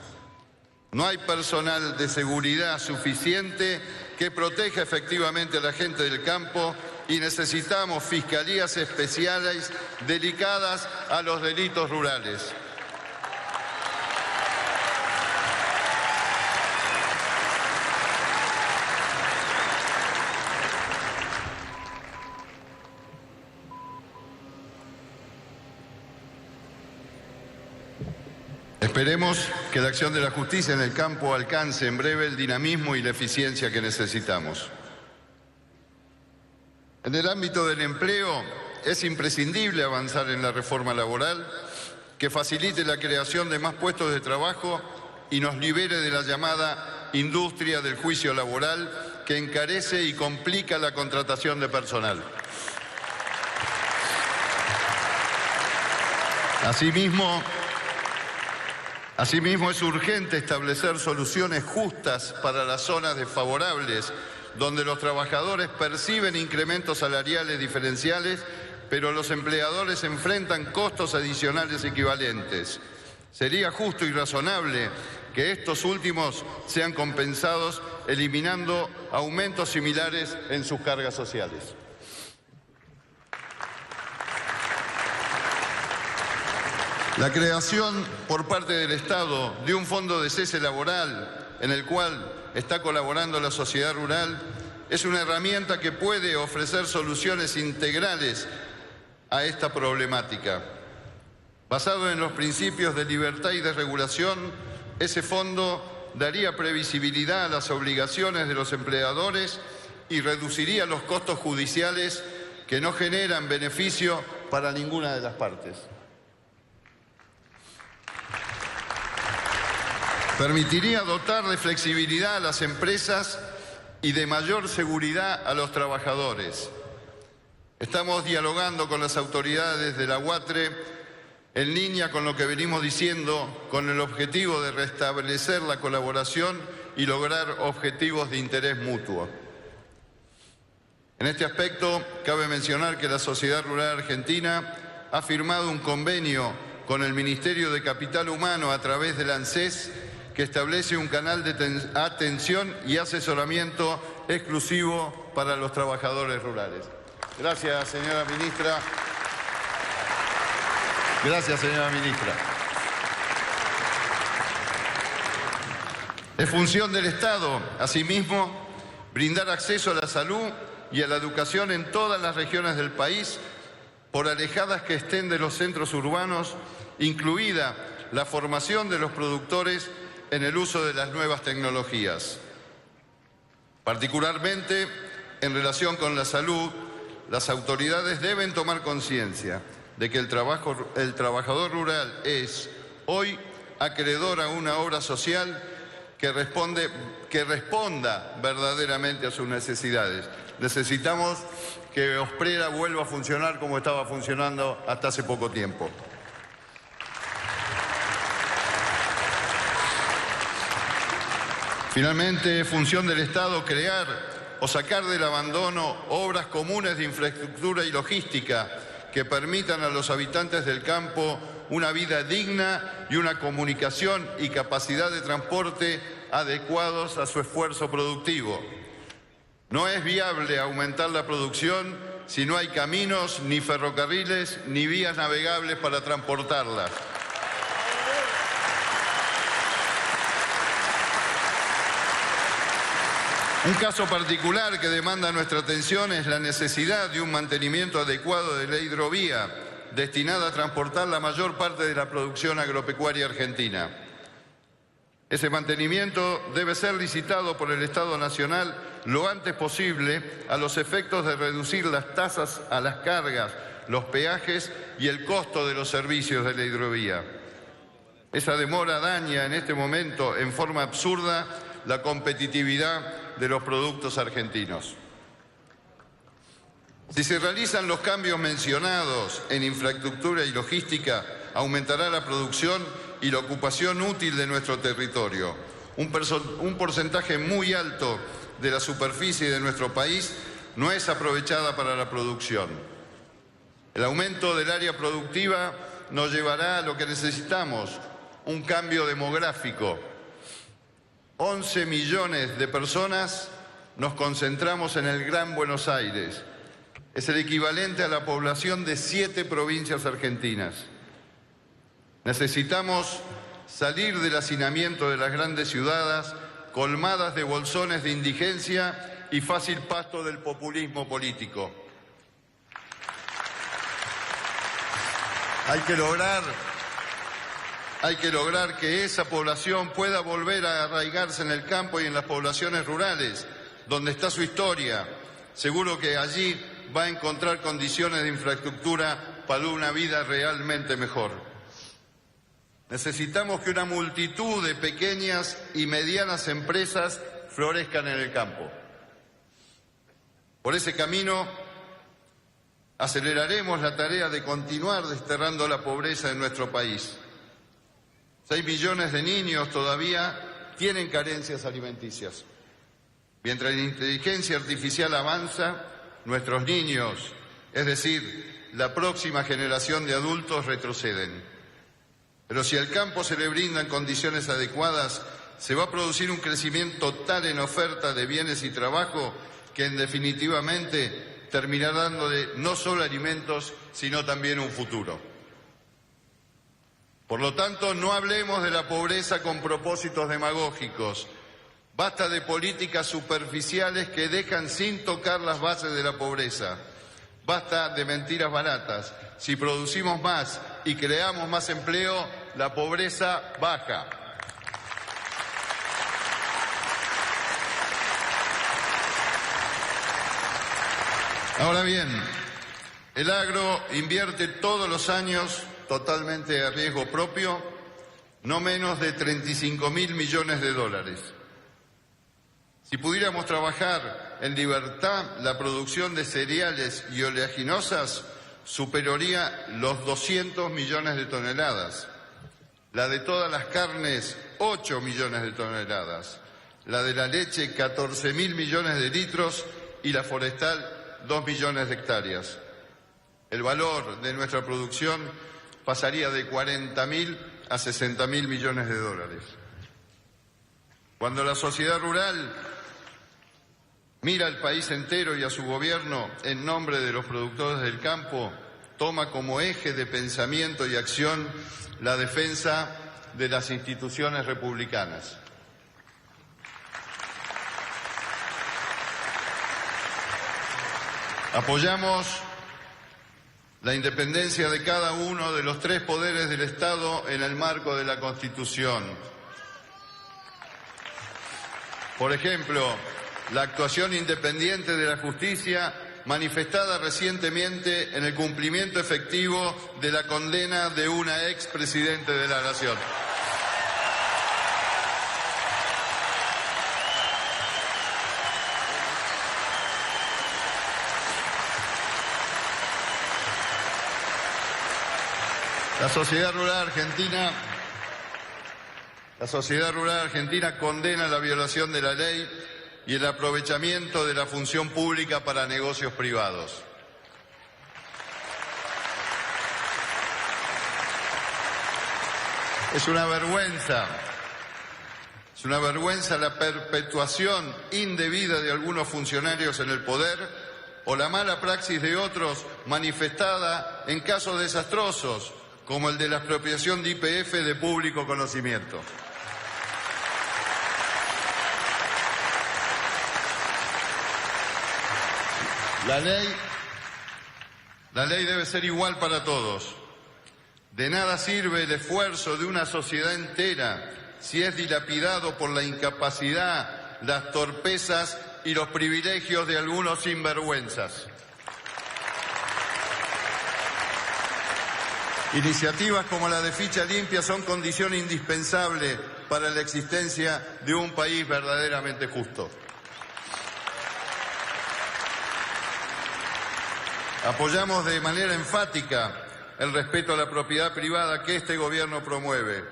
No hay personal de seguridad suficiente que proteja efectivamente a la gente del campo y necesitamos fiscalías especiales dedicadas a los delitos rurales. Esperemos que la acción de la justicia en el campo alcance en breve el dinamismo y la eficiencia que necesitamos. En el ámbito del empleo es imprescindible avanzar en la reforma laboral que facilite la creación de más puestos de trabajo y nos libere de la llamada industria del juicio laboral que encarece y complica la contratación de personal. Asimismo, es urgente establecer soluciones justas para las zonas desfavorables, donde los trabajadores perciben incrementos salariales diferenciales, pero los empleadores enfrentan costos adicionales equivalentes. Sería justo y razonable que estos últimos sean compensados eliminando aumentos similares en sus cargas sociales. La creación por parte del Estado de un fondo de cese laboral en el cual está colaborando la sociedad rural es una herramienta que puede ofrecer soluciones integrales a esta problemática. Basado en los principios de libertad y de regulación, ese fondo daría previsibilidad a las obligaciones de los empleadores y reduciría los costos judiciales que no generan beneficio para ninguna de las partes. Permitiría dotar de flexibilidad a las empresas y de mayor seguridad a los trabajadores. Estamos dialogando con las autoridades de la UATRE en línea con lo que venimos diciendo, con el objetivo de restablecer la colaboración y lograr objetivos de interés mutuo. En este aspecto, cabe mencionar que la Sociedad Rural Argentina ha firmado un convenio con el Ministerio de Capital Humano a través del ANSES que establece un canal de atención y asesoramiento exclusivo para los trabajadores rurales. Gracias, señora ministra. Gracias, señora ministra. Es función del Estado, asimismo, brindar acceso a la salud y a la educación en todas las regiones del país, por alejadas que estén de los centros urbanos, incluida la formación de los productores en el uso de las nuevas tecnologías. Particularmente, en relación con la salud, las autoridades deben tomar conciencia de que el trabajador rural es hoy acreedor a una obra social que responda verdaderamente a sus necesidades. Necesitamos que Osprera vuelva a funcionar como estaba funcionando hasta hace poco tiempo. Finalmente, es función del Estado crear o sacar del abandono obras comunes de infraestructura y logística que permitan a los habitantes del campo una vida digna y una comunicación y capacidad de transporte adecuados a su esfuerzo productivo. No es viable aumentar la producción si no hay caminos, ni ferrocarriles, ni vías navegables para transportarla. Un caso particular que demanda nuestra atención es la necesidad de un mantenimiento adecuado de la hidrovía destinada a transportar la mayor parte de la producción agropecuaria argentina. Ese mantenimiento debe ser licitado por el Estado Nacional lo antes posible a los efectos de reducir las tasas a las cargas, los peajes y el costo de los servicios de la hidrovía. Esa demora daña en este momento en forma absurda la competitividad de los productos argentinos. Si se realizan los cambios mencionados en infraestructura y logística, aumentará la producción y la ocupación útil de nuestro territorio. Un porcentaje muy alto de la superficie de nuestro país no es aprovechada para la producción. El aumento del área productiva nos llevará a lo que necesitamos, un cambio demográfico. 11 millones de personas nos concentramos en el Gran Buenos Aires. Es el equivalente a la población de 7 provincias argentinas. Necesitamos salir del hacinamiento de las grandes ciudades, colmadas de bolsones de indigencia y fácil pasto del populismo político. Hay que lograr que esa población pueda volver a arraigarse en el campo y en las poblaciones rurales, donde está su historia. Seguro que allí va a encontrar condiciones de infraestructura para una vida realmente mejor. Necesitamos que una multitud de pequeñas y medianas empresas florezcan en el campo. Por ese camino, aceleraremos la tarea de continuar desterrando la pobreza en nuestro país. 6 millones de niños todavía tienen carencias alimenticias. Mientras la inteligencia artificial avanza, nuestros niños, es decir, la próxima generación de adultos, retroceden. Pero si al campo se le brindan condiciones adecuadas, se va a producir un crecimiento tal en oferta de bienes y trabajo que definitivamente terminará dándole no solo alimentos, sino también un futuro. Por lo tanto, no hablemos de la pobreza con propósitos demagógicos. Basta de políticas superficiales que dejan sin tocar las bases de la pobreza. Basta de mentiras baratas. Si producimos más y creamos más empleo, la pobreza baja. Ahora bien, el agro invierte todos los años, totalmente a riesgo propio, no menos de 35.000 millones de dólares. Si pudiéramos trabajar en libertad, la producción de cereales y oleaginosas superaría los 200 millones de toneladas. La de todas las carnes, 8 millones de toneladas. La de la leche, 14.000 millones de litros y la forestal, 2 millones de hectáreas. El valor de nuestra producción pasaría de 40.000 a 60.000 millones de dólares. Cuando la sociedad rural mira al país entero y a su gobierno en nombre de los productores del campo, toma como eje de pensamiento y acción la defensa de las instituciones republicanas. Apoyamos la independencia de cada uno de los 3 poderes del Estado en el marco de la Constitución. Por ejemplo, la actuación independiente de la justicia manifestada recientemente en el cumplimiento efectivo de la condena de una expresidente de la Nación. La sociedad rural argentina condena la violación de la ley y el aprovechamiento de la función pública para negocios privados. Es una vergüenza la perpetuación indebida de algunos funcionarios en el poder o la mala praxis de otros manifestada en casos desastrosos, como el de la expropiación de YPF de público conocimiento. La ley debe ser igual para todos. De nada sirve el esfuerzo de una sociedad entera si es dilapidado por la incapacidad, las torpezas y los privilegios de algunos sinvergüenzas. Iniciativas como la de Ficha Limpia son condición indispensable para la existencia de un país verdaderamente justo. Apoyamos de manera enfática el respeto a la propiedad privada que este gobierno promueve.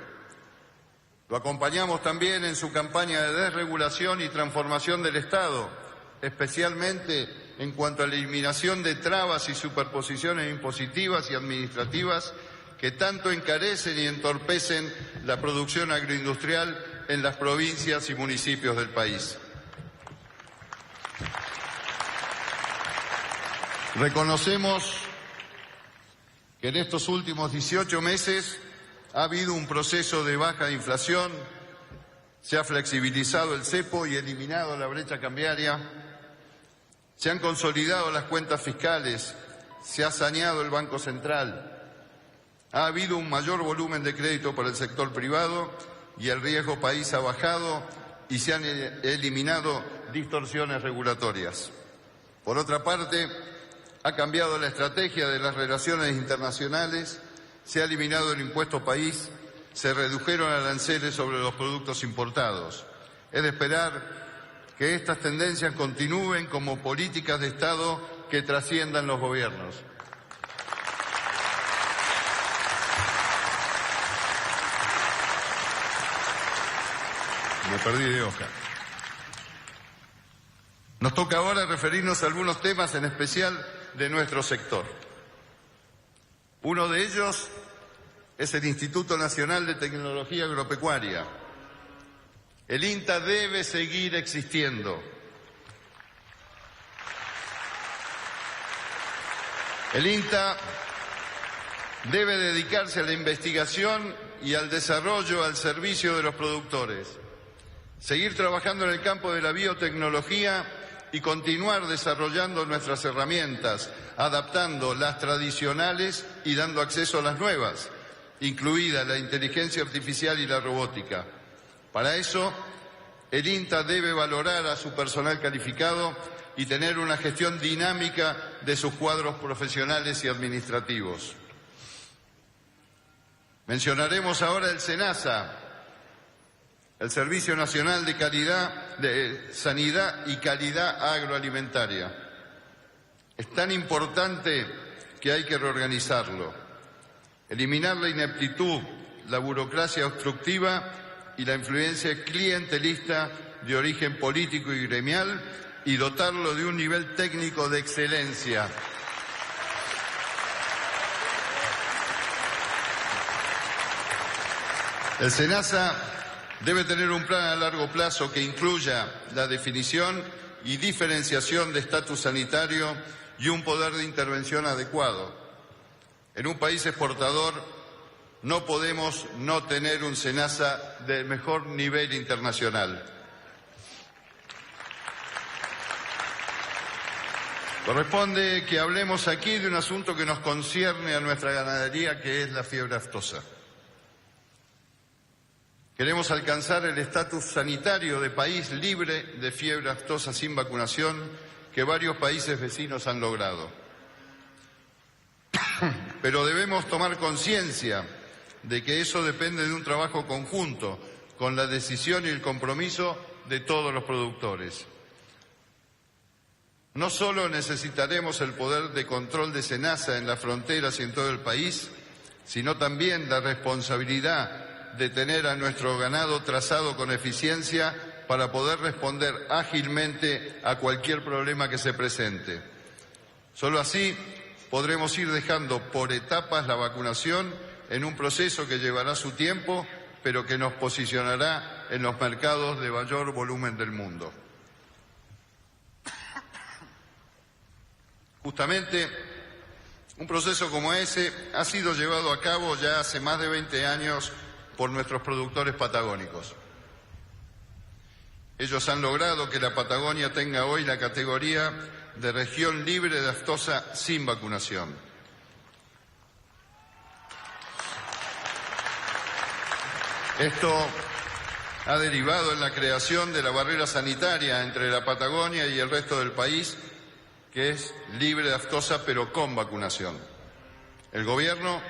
Lo acompañamos también en su campaña de desregulación y transformación del Estado, especialmente en cuanto a la eliminación de trabas y superposiciones impositivas y administrativas que tanto encarecen y entorpecen la producción agroindustrial en las provincias y municipios del país. Reconocemos que en estos últimos 18 meses ha habido un proceso de baja inflación, se ha flexibilizado el cepo y eliminado la brecha cambiaria, se han consolidado las cuentas fiscales, se ha saneado el Banco Central, ha habido un mayor volumen de crédito para el sector privado y el riesgo país ha bajado y se han eliminado distorsiones regulatorias. Por otra parte, ha cambiado la estrategia de las relaciones internacionales, se ha eliminado el impuesto país, se redujeron aranceles sobre los productos importados. Es de esperar que estas tendencias continúen como políticas de Estado que trasciendan los gobiernos. Me perdí de hoja. Nos toca ahora referirnos a algunos temas en especial de nuestro sector. Uno de ellos es el Instituto Nacional de Tecnología Agropecuaria. El INTA debe seguir existiendo. El INTA debe dedicarse a la investigación y al desarrollo al servicio de los productores. Seguir trabajando en el campo de la biotecnología y continuar desarrollando nuestras herramientas, adaptando las tradicionales y dando acceso a las nuevas, incluida la inteligencia artificial y la robótica. Para eso, el INTA debe valorar a su personal calificado y tener una gestión dinámica de sus cuadros profesionales y administrativos. Mencionaremos ahora el SENASA, el Servicio Nacional de Sanidad y Calidad Agroalimentaria. Es tan importante que hay que reorganizarlo, eliminar la ineptitud, la burocracia obstructiva y la influencia clientelista de origen político y gremial y dotarlo de un nivel técnico de excelencia. El SENASA debe tener un plan a largo plazo que incluya la definición y diferenciación de estatus sanitario y un poder de intervención adecuado. En un país exportador no podemos no tener un SENASA de mejor nivel internacional. Corresponde que hablemos aquí de un asunto que nos concierne a nuestra ganadería, que es la fiebre aftosa. Queremos alcanzar el estatus sanitario de país libre de fiebre aftosa sin vacunación que varios países vecinos han logrado. Pero debemos tomar conciencia de que eso depende de un trabajo conjunto con la decisión y el compromiso de todos los productores. No solo necesitaremos el poder de control de SENASA en las fronteras y en todo el país, sino también la responsabilidad de tener a nuestro ganado trazado con eficiencia para poder responder ágilmente a cualquier problema que se presente. Solo así podremos ir dejando por etapas la vacunación en un proceso que llevará su tiempo, pero que nos posicionará en los mercados de mayor volumen del mundo. Justamente, un proceso como ese ha sido llevado a cabo ya hace más de 20 años por nuestros productores patagónicos. Ellos han logrado que la Patagonia tenga hoy la categoría de región libre de aftosa sin vacunación. Esto ha derivado en la creación de la barrera sanitaria entre la Patagonia y el resto del país, que es libre de aftosa pero con vacunación. El gobierno,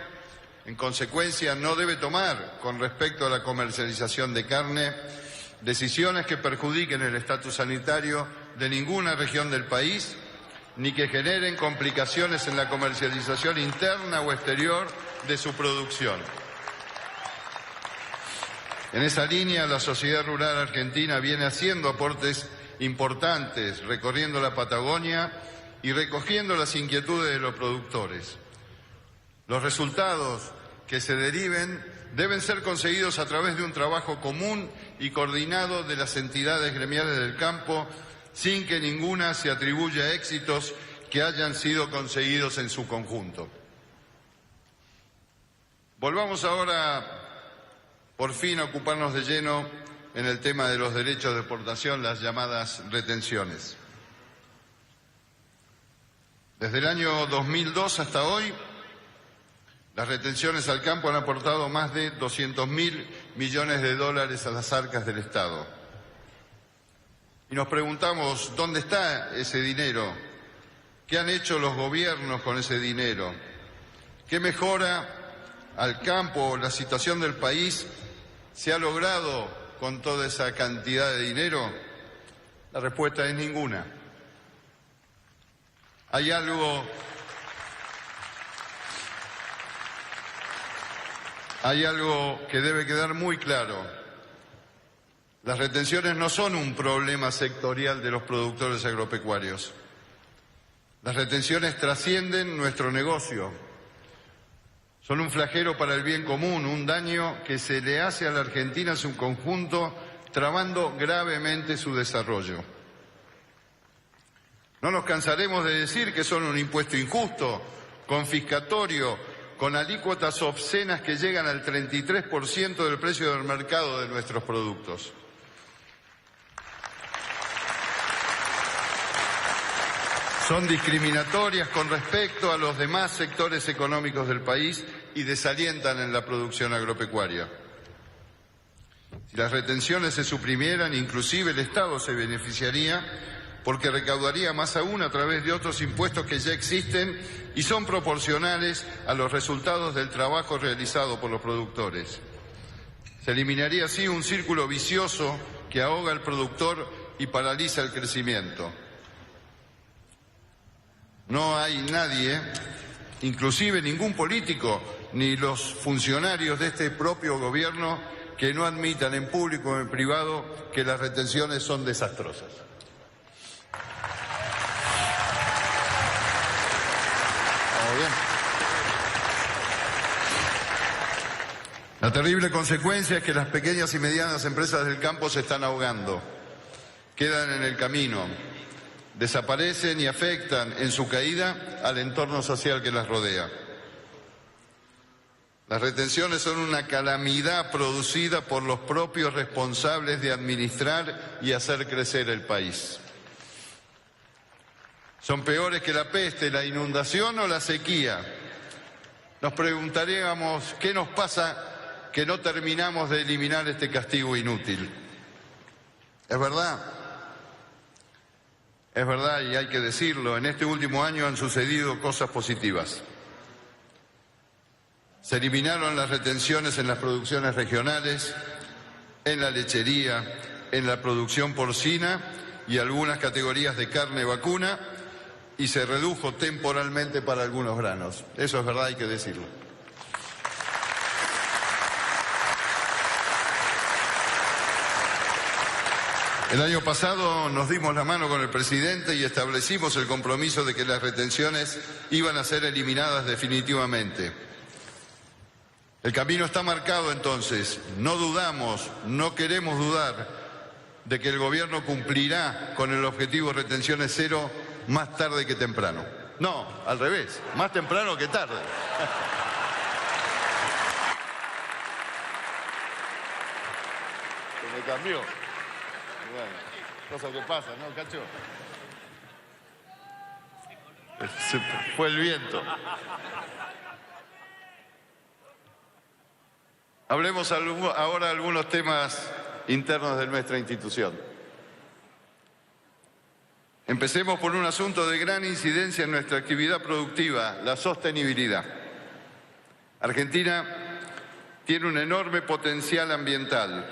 en consecuencia, no debe tomar, con respecto a la comercialización de carne, decisiones que perjudiquen el estatus sanitario de ninguna región del país ni que generen complicaciones en la comercialización interna o exterior de su producción. En esa línea, la sociedad rural argentina viene haciendo aportes importantes, recorriendo la Patagonia y recogiendo las inquietudes de los productores. Los resultados que se deriven deben ser conseguidos a través de un trabajo común y coordinado de las entidades gremiales del campo, sin que ninguna se atribuya éxitos que hayan sido conseguidos en su conjunto. Volvamos ahora, por fin, a ocuparnos de lleno en el tema de los derechos de exportación, las llamadas retenciones. Desde el año 2002 hasta hoy, las retenciones al campo han aportado más de 200.000 millones de dólares a las arcas del Estado. Y nos preguntamos, ¿dónde está ese dinero? ¿Qué han hecho los gobiernos con ese dinero? ¿Qué mejora al campo, la situación del país, se ha logrado con toda esa cantidad de dinero? La respuesta es ninguna. Hay algo que debe quedar muy claro. Las retenciones no son un problema sectorial de los productores agropecuarios. Las retenciones trascienden nuestro negocio. Son un flagelo para el bien común, un daño que se le hace a la Argentina en su conjunto, trabando gravemente su desarrollo. No nos cansaremos de decir que son un impuesto injusto, confiscatorio, con alícuotas obscenas que llegan al 33% del precio del mercado de nuestros productos. Son discriminatorias con respecto a los demás sectores económicos del país y desalientan en la producción agropecuaria. Si las retenciones se suprimieran, inclusive el Estado se beneficiaría porque recaudaría más aún a través de otros impuestos que ya existen y son proporcionales a los resultados del trabajo realizado por los productores. Se eliminaría así un círculo vicioso que ahoga al productor y paraliza el crecimiento. No hay nadie, inclusive ningún político, ni los funcionarios de este propio gobierno, que no admitan en público o en privado que las retenciones son desastrosas. Bien. La terrible consecuencia es que las pequeñas y medianas empresas del campo se están ahogando, quedan en el camino, desaparecen y afectan en su caída al entorno social que las rodea. Las retenciones son una calamidad producida por los propios responsables de administrar y hacer crecer el país. Son peores que la peste, la inundación o la sequía. Nos preguntaríamos, ¿qué nos pasa que no terminamos de eliminar este castigo inútil? Es verdad y hay que decirlo, en este último año han sucedido cosas positivas. Se eliminaron las retenciones en las producciones regionales, en la lechería, en la producción porcina y algunas categorías de carne vacuna, y se redujo temporalmente para algunos granos. Eso es verdad, hay que decirlo. El año pasado nos dimos la mano con el presidente y establecimos el compromiso de que las retenciones iban a ser eliminadas definitivamente. El camino está marcado entonces. No dudamos, no queremos dudar de que el gobierno cumplirá con el objetivo de retenciones cero más tarde que temprano. No, al revés, más temprano que tarde. Se me cambió. Bueno, cosa que pasa, ¿no, Cacho? Se fue el viento. Hablemos ahora de algunos temas internos de nuestra institución. Empecemos por un asunto de gran incidencia en nuestra actividad productiva, la sostenibilidad. Argentina tiene un enorme potencial ambiental.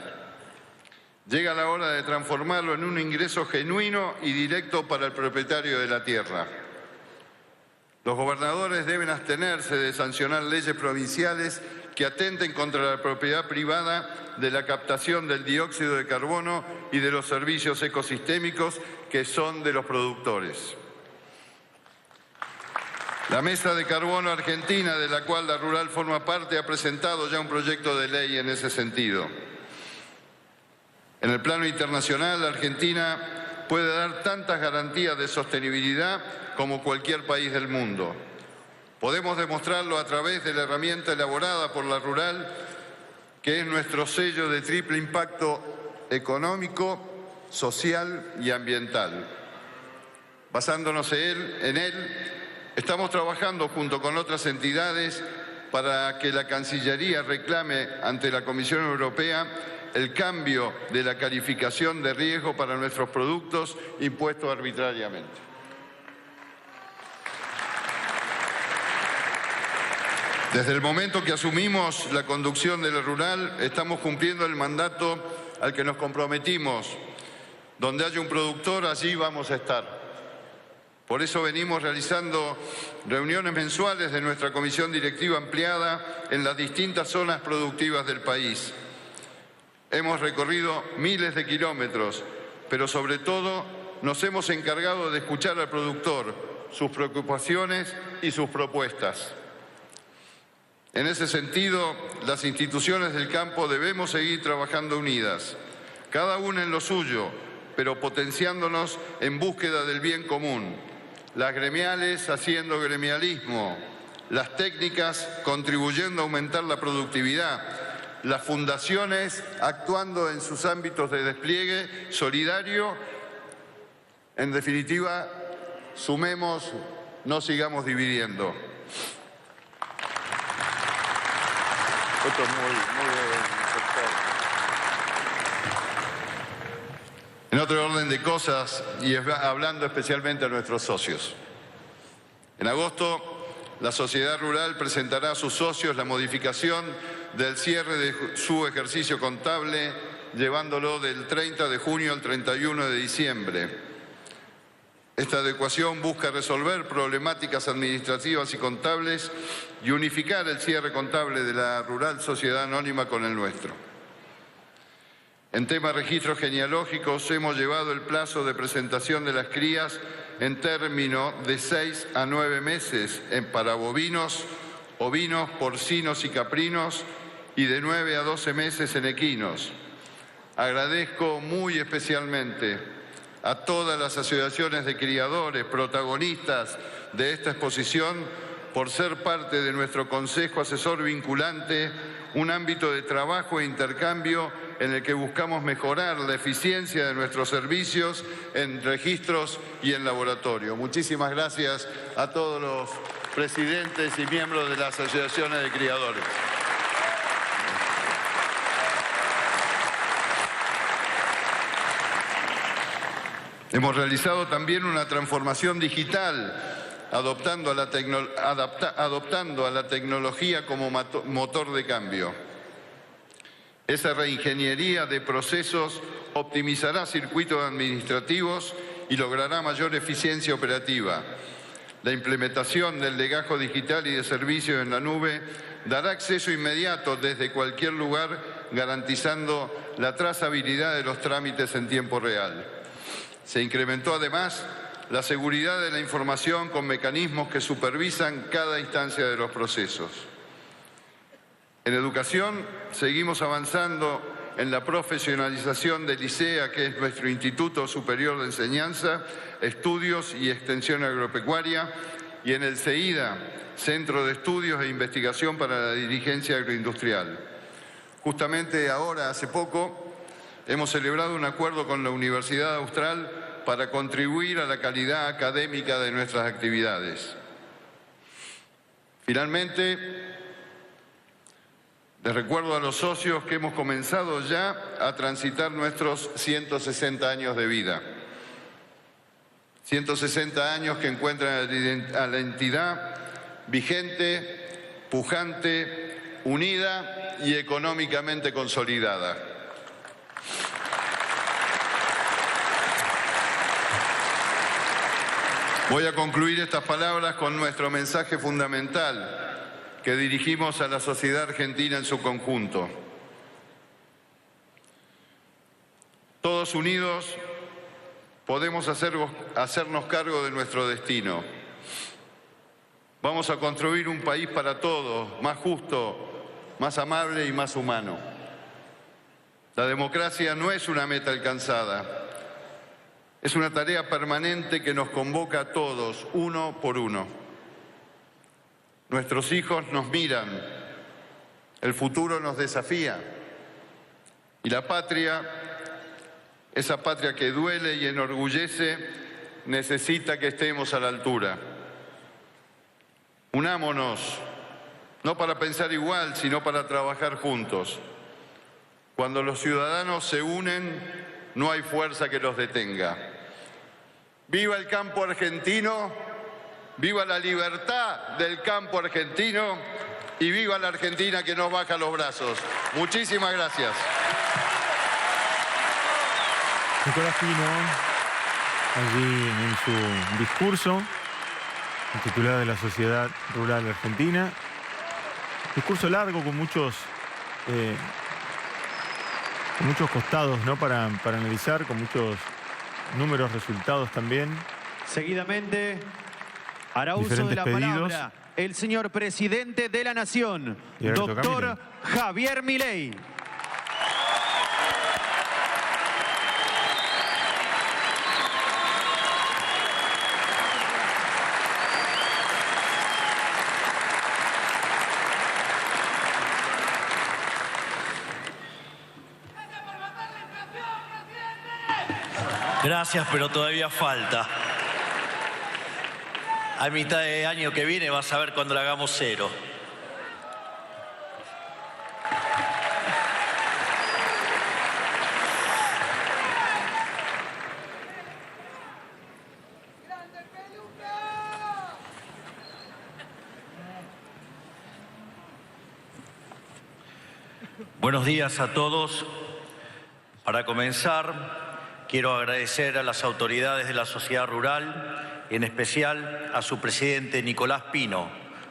Llega la hora de transformarlo en un ingreso genuino y directo para el propietario de la tierra. Los gobernadores deben abstenerse de sancionar leyes provinciales que atenten contra la propiedad privada de la captación del dióxido de carbono y de los servicios ecosistémicos que son de los productores. La Mesa de Carbono Argentina, de la cual la Rural forma parte, ha presentado ya un proyecto de ley en ese sentido. En el plano internacional, la Argentina puede dar tantas garantías de sostenibilidad como cualquier país del mundo. Podemos demostrarlo a través de la herramienta elaborada por la Rural, que es nuestro sello de triple impacto económico, social y ambiental. Basándonos en él, estamos trabajando junto con otras entidades para que la Cancillería reclame ante la Comisión Europea el cambio de la calificación de riesgo para nuestros productos impuestos arbitrariamente. Desde el momento que asumimos la conducción de la Rural, estamos cumpliendo el mandato al que nos comprometimos. Donde haya un productor, allí vamos a estar. Por eso venimos realizando reuniones mensuales de nuestra comisión directiva ampliada en las distintas zonas productivas del país. Hemos recorrido miles de kilómetros, pero sobre todo nos hemos encargado de escuchar al productor, sus preocupaciones y sus propuestas. En ese sentido, las instituciones del campo debemos seguir trabajando unidas, cada una en lo suyo, pero potenciándonos en búsqueda del bien común. Las gremiales haciendo gremialismo, las técnicas contribuyendo a aumentar la productividad, las fundaciones actuando en sus ámbitos de despliegue solidario. En definitiva, sumemos, no sigamos dividiendo. Esto es muy En otro orden de cosas, y hablando especialmente a nuestros socios. En agosto, la Sociedad Rural presentará a sus socios la modificación del cierre de su ejercicio contable, llevándolo del 30 de junio al 31 de diciembre. Esta adecuación busca resolver problemáticas administrativas y contables y unificar el cierre contable de la Rural Sociedad Anónima con el nuestro. En temas de registros genealógicos, hemos llevado el plazo de presentación de las crías en término de 6 a 9 meses para bovinos, ovinos, porcinos y caprinos, y de 9 a 12 meses en equinos. Agradezco muy especialmente a todas las asociaciones de criadores, protagonistas de esta exposición, por ser parte de nuestro Consejo Asesor Vinculante, un ámbito de trabajo e intercambio en el que buscamos mejorar la eficiencia de nuestros servicios en registros y en laboratorio. Muchísimas gracias a todos los presidentes y miembros de las asociaciones de criadores. Hemos realizado también una transformación digital, adoptando a la tecnología como motor de cambio. Esa reingeniería de procesos optimizará circuitos administrativos y logrará mayor eficiencia operativa. La implementación del legajo digital y de servicios en la nube dará acceso inmediato desde cualquier lugar, garantizando la trazabilidad de los trámites en tiempo real. Se incrementó además la seguridad de la información con mecanismos que supervisan cada instancia de los procesos. En educación, seguimos avanzando en la profesionalización del ISEA, que es nuestro Instituto Superior de Enseñanza, Estudios y Extensión Agropecuaria, y en el CEIDA, Centro de Estudios e Investigación para la Dirigencia Agroindustrial. Justamente ahora, hace poco, hemos celebrado un acuerdo con la Universidad Austral para contribuir a la calidad académica de nuestras actividades. Finalmente, les recuerdo a los socios que hemos comenzado ya a transitar nuestros 160 años de vida. 160 años que encuentran a la entidad vigente, pujante, unida y económicamente consolidada. Voy a concluir estas palabras con nuestro mensaje fundamental que dirigimos a la sociedad argentina en su conjunto. Todos unidos podemos hacernos cargo de nuestro destino. Vamos a construir un país para todos, más justo, más amable y más humano. La democracia no es una meta alcanzada. Es una tarea permanente que nos convoca a todos, uno por uno. Nuestros hijos nos miran, el futuro nos desafía. Y la patria, esa patria que duele y enorgullece, necesita que estemos a la altura. Unámonos, no para pensar igual, sino para trabajar juntos. Cuando los ciudadanos se unen, no hay fuerza que los detenga. ¡Viva el campo argentino! ¡Viva la libertad del campo argentino! Y viva la Argentina que nos baja los brazos. Muchísimas gracias. Nicolás Pino, allí en su discurso, el titular de la Sociedad Rural Argentina. Discurso largo con muchos costados, ¿no? para analizar, con muchos números, resultados también. Seguidamente hará uso de la palabra el señor presidente de la Nación, doctor Javier Milei. Gracias, pero todavía falta. A mitad de año que viene vas a ver cuando le hagamos 0. Buenos días a todos. Para comenzar, quiero agradecer a las autoridades de la sociedad rural y en especial a su presidente Nicolás Pino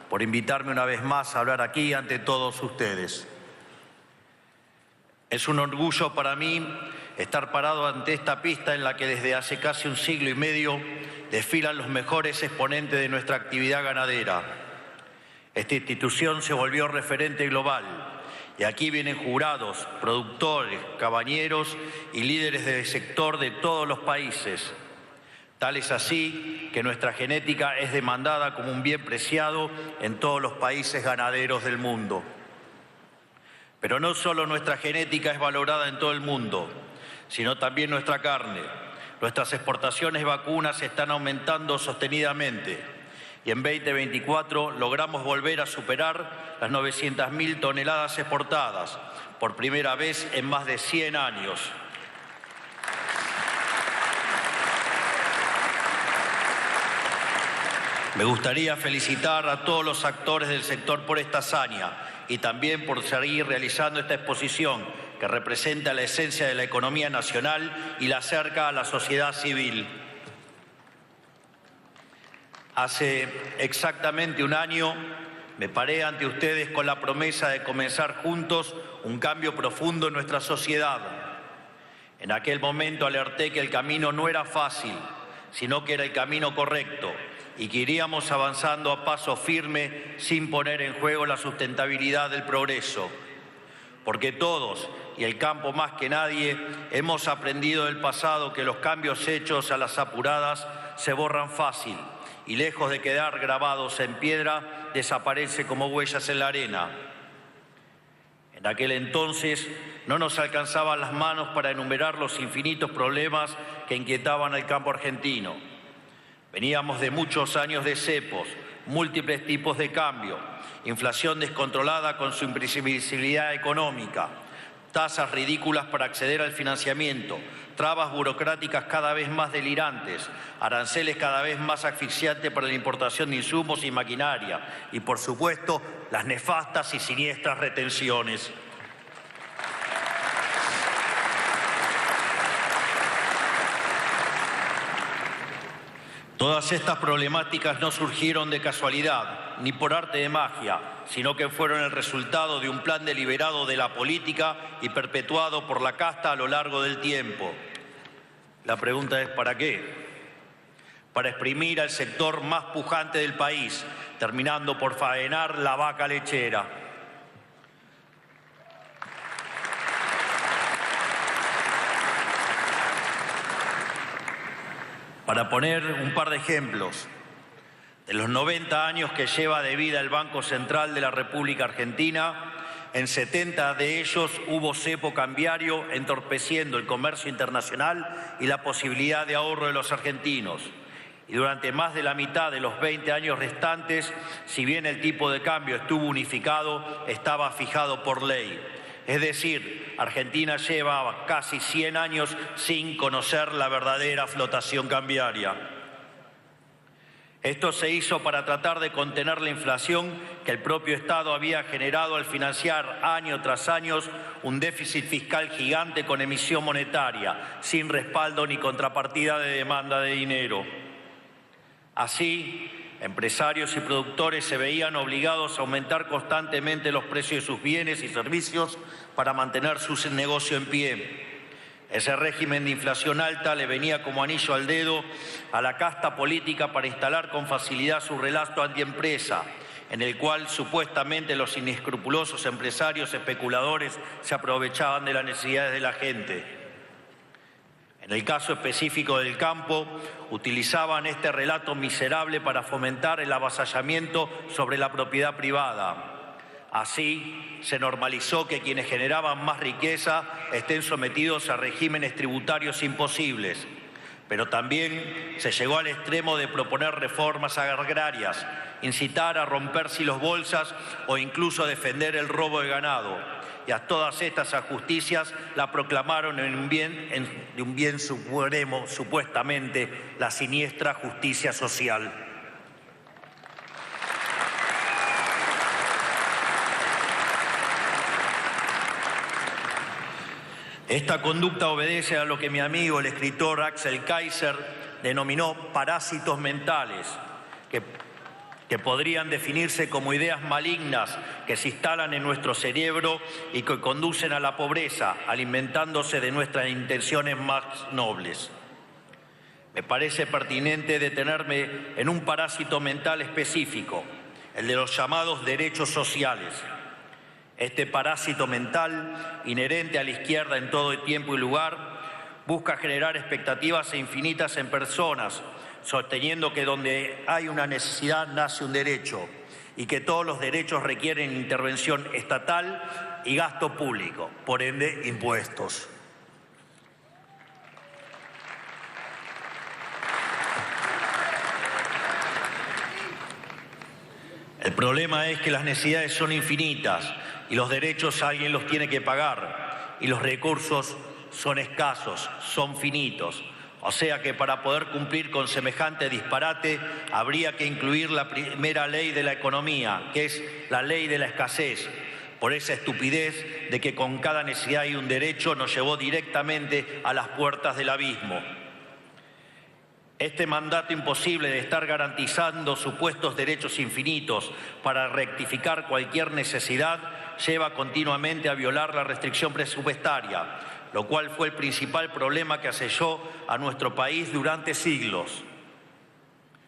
por invitarme una vez más a hablar aquí ante todos ustedes. Es un orgullo para mí estar parado ante esta pista en la que desde hace casi un siglo y medio desfilan los mejores exponentes de nuestra actividad ganadera. Esta institución se volvió referente global. Y aquí vienen jurados, productores, cabañeros y líderes del sector de todos los países. Tal es así que nuestra genética es demandada como un bien preciado en todos los países ganaderos del mundo. Pero no solo nuestra genética es valorada en todo el mundo, sino también nuestra carne. Nuestras exportaciones de vacunas están aumentando sostenidamente. Y en 2024 logramos volver a superar las 900.000 toneladas exportadas, por primera vez en más de 100 años. Me gustaría felicitar a todos los actores del sector por esta hazaña y también por seguir realizando esta exposición que representa la esencia de la economía nacional y la acerca a la sociedad civil. Hace exactamente un año me paré ante ustedes con la promesa de comenzar juntos un cambio profundo en nuestra sociedad. En aquel momento alerté que el camino no era fácil, sino que era el camino correcto y que iríamos avanzando a paso firme sin poner en juego la sustentabilidad del progreso. Porque todos, y el campo más que nadie, hemos aprendido del pasado que los cambios hechos a las apuradas se borran fácil. Y lejos de quedar grabados en piedra, desaparece como huellas en la arena. En aquel entonces no nos alcanzaban las manos para enumerar los infinitos problemas que inquietaban al campo argentino. Veníamos de muchos años de cepos, múltiples tipos de cambio, inflación descontrolada con su imprevisibilidad económica, tasas ridículas para acceder al financiamiento, trabas burocráticas cada vez más delirantes, aranceles cada vez más asfixiantes para la importación de insumos y maquinaria y, por supuesto, las nefastas y siniestras retenciones. Todas Todas estas problemáticas no surgieron de casualidad, ni por arte de magia, sino que fueron el resultado de un plan deliberado de la política y perpetuado por la casta a lo largo del tiempo. La pregunta es ¿para qué? Para exprimir al sector más pujante del país, terminando por faenar la vaca lechera. Para poner un par de ejemplos, de los 90 años que lleva de vida el Banco Central de la República Argentina, en 70 de ellos hubo cepo cambiario entorpeciendo el comercio internacional y la posibilidad de ahorro de los argentinos. Y durante más de la mitad de los 20 años restantes, si bien el tipo de cambio estuvo unificado, estaba fijado por ley. Es decir, Argentina lleva casi 100 años sin conocer la verdadera flotación cambiaria. Esto se hizo para tratar de contener la inflación que el propio Estado había generado al financiar año tras año un déficit fiscal gigante con emisión monetaria, sin respaldo ni contrapartida de demanda de dinero. Así, empresarios y productores se veían obligados a aumentar constantemente los precios de sus bienes y servicios para mantener su negocio en pie. Ese régimen de inflación alta le venía como anillo al dedo a la casta política para instalar con facilidad su relato antiempresa, en el cual supuestamente los inescrupulosos empresarios especuladores se aprovechaban de las necesidades de la gente. En el caso específico del campo, utilizaban este relato miserable para fomentar el avasallamiento sobre la propiedad privada. Así, se normalizó que quienes generaban más riqueza estén sometidos a regímenes tributarios imposibles. Pero también se llegó al extremo de proponer reformas agrarias, incitar a romper silos bolsas o incluso defender el robo de ganado. Y a todas estas injusticias la proclamaron de un bien supremo, supuestamente la siniestra justicia social. Esta conducta obedece a lo que mi amigo, el escritor Axel Kaiser, denominó parásitos mentales, que podrían definirse como ideas malignas que se instalan en nuestro cerebro y que conducen a la pobreza, alimentándose de nuestras intenciones más nobles. Me parece pertinente detenerme en un parásito mental específico, el de los llamados derechos sociales. Este parásito mental, inherente a la izquierda en todo tiempo y lugar, busca generar expectativas infinitas en personas, sosteniendo que donde hay una necesidad nace un derecho y que todos los derechos requieren intervención estatal y gasto público, por ende impuestos. El problema es que las necesidades son infinitas y los derechos alguien los tiene que pagar y los recursos son escasos, son finitos. O sea que para poder cumplir con semejante disparate habría que incluir la primera ley de la economía, que es la ley de la escasez. Por esa estupidez de que con cada necesidad hay un derecho nos llevó directamente a las puertas del abismo. Este mandato imposible de estar garantizando supuestos derechos infinitos para rectificar cualquier necesidad lleva continuamente a violar la restricción presupuestaria, lo cual fue el principal problema que aselló a nuestro país durante siglos.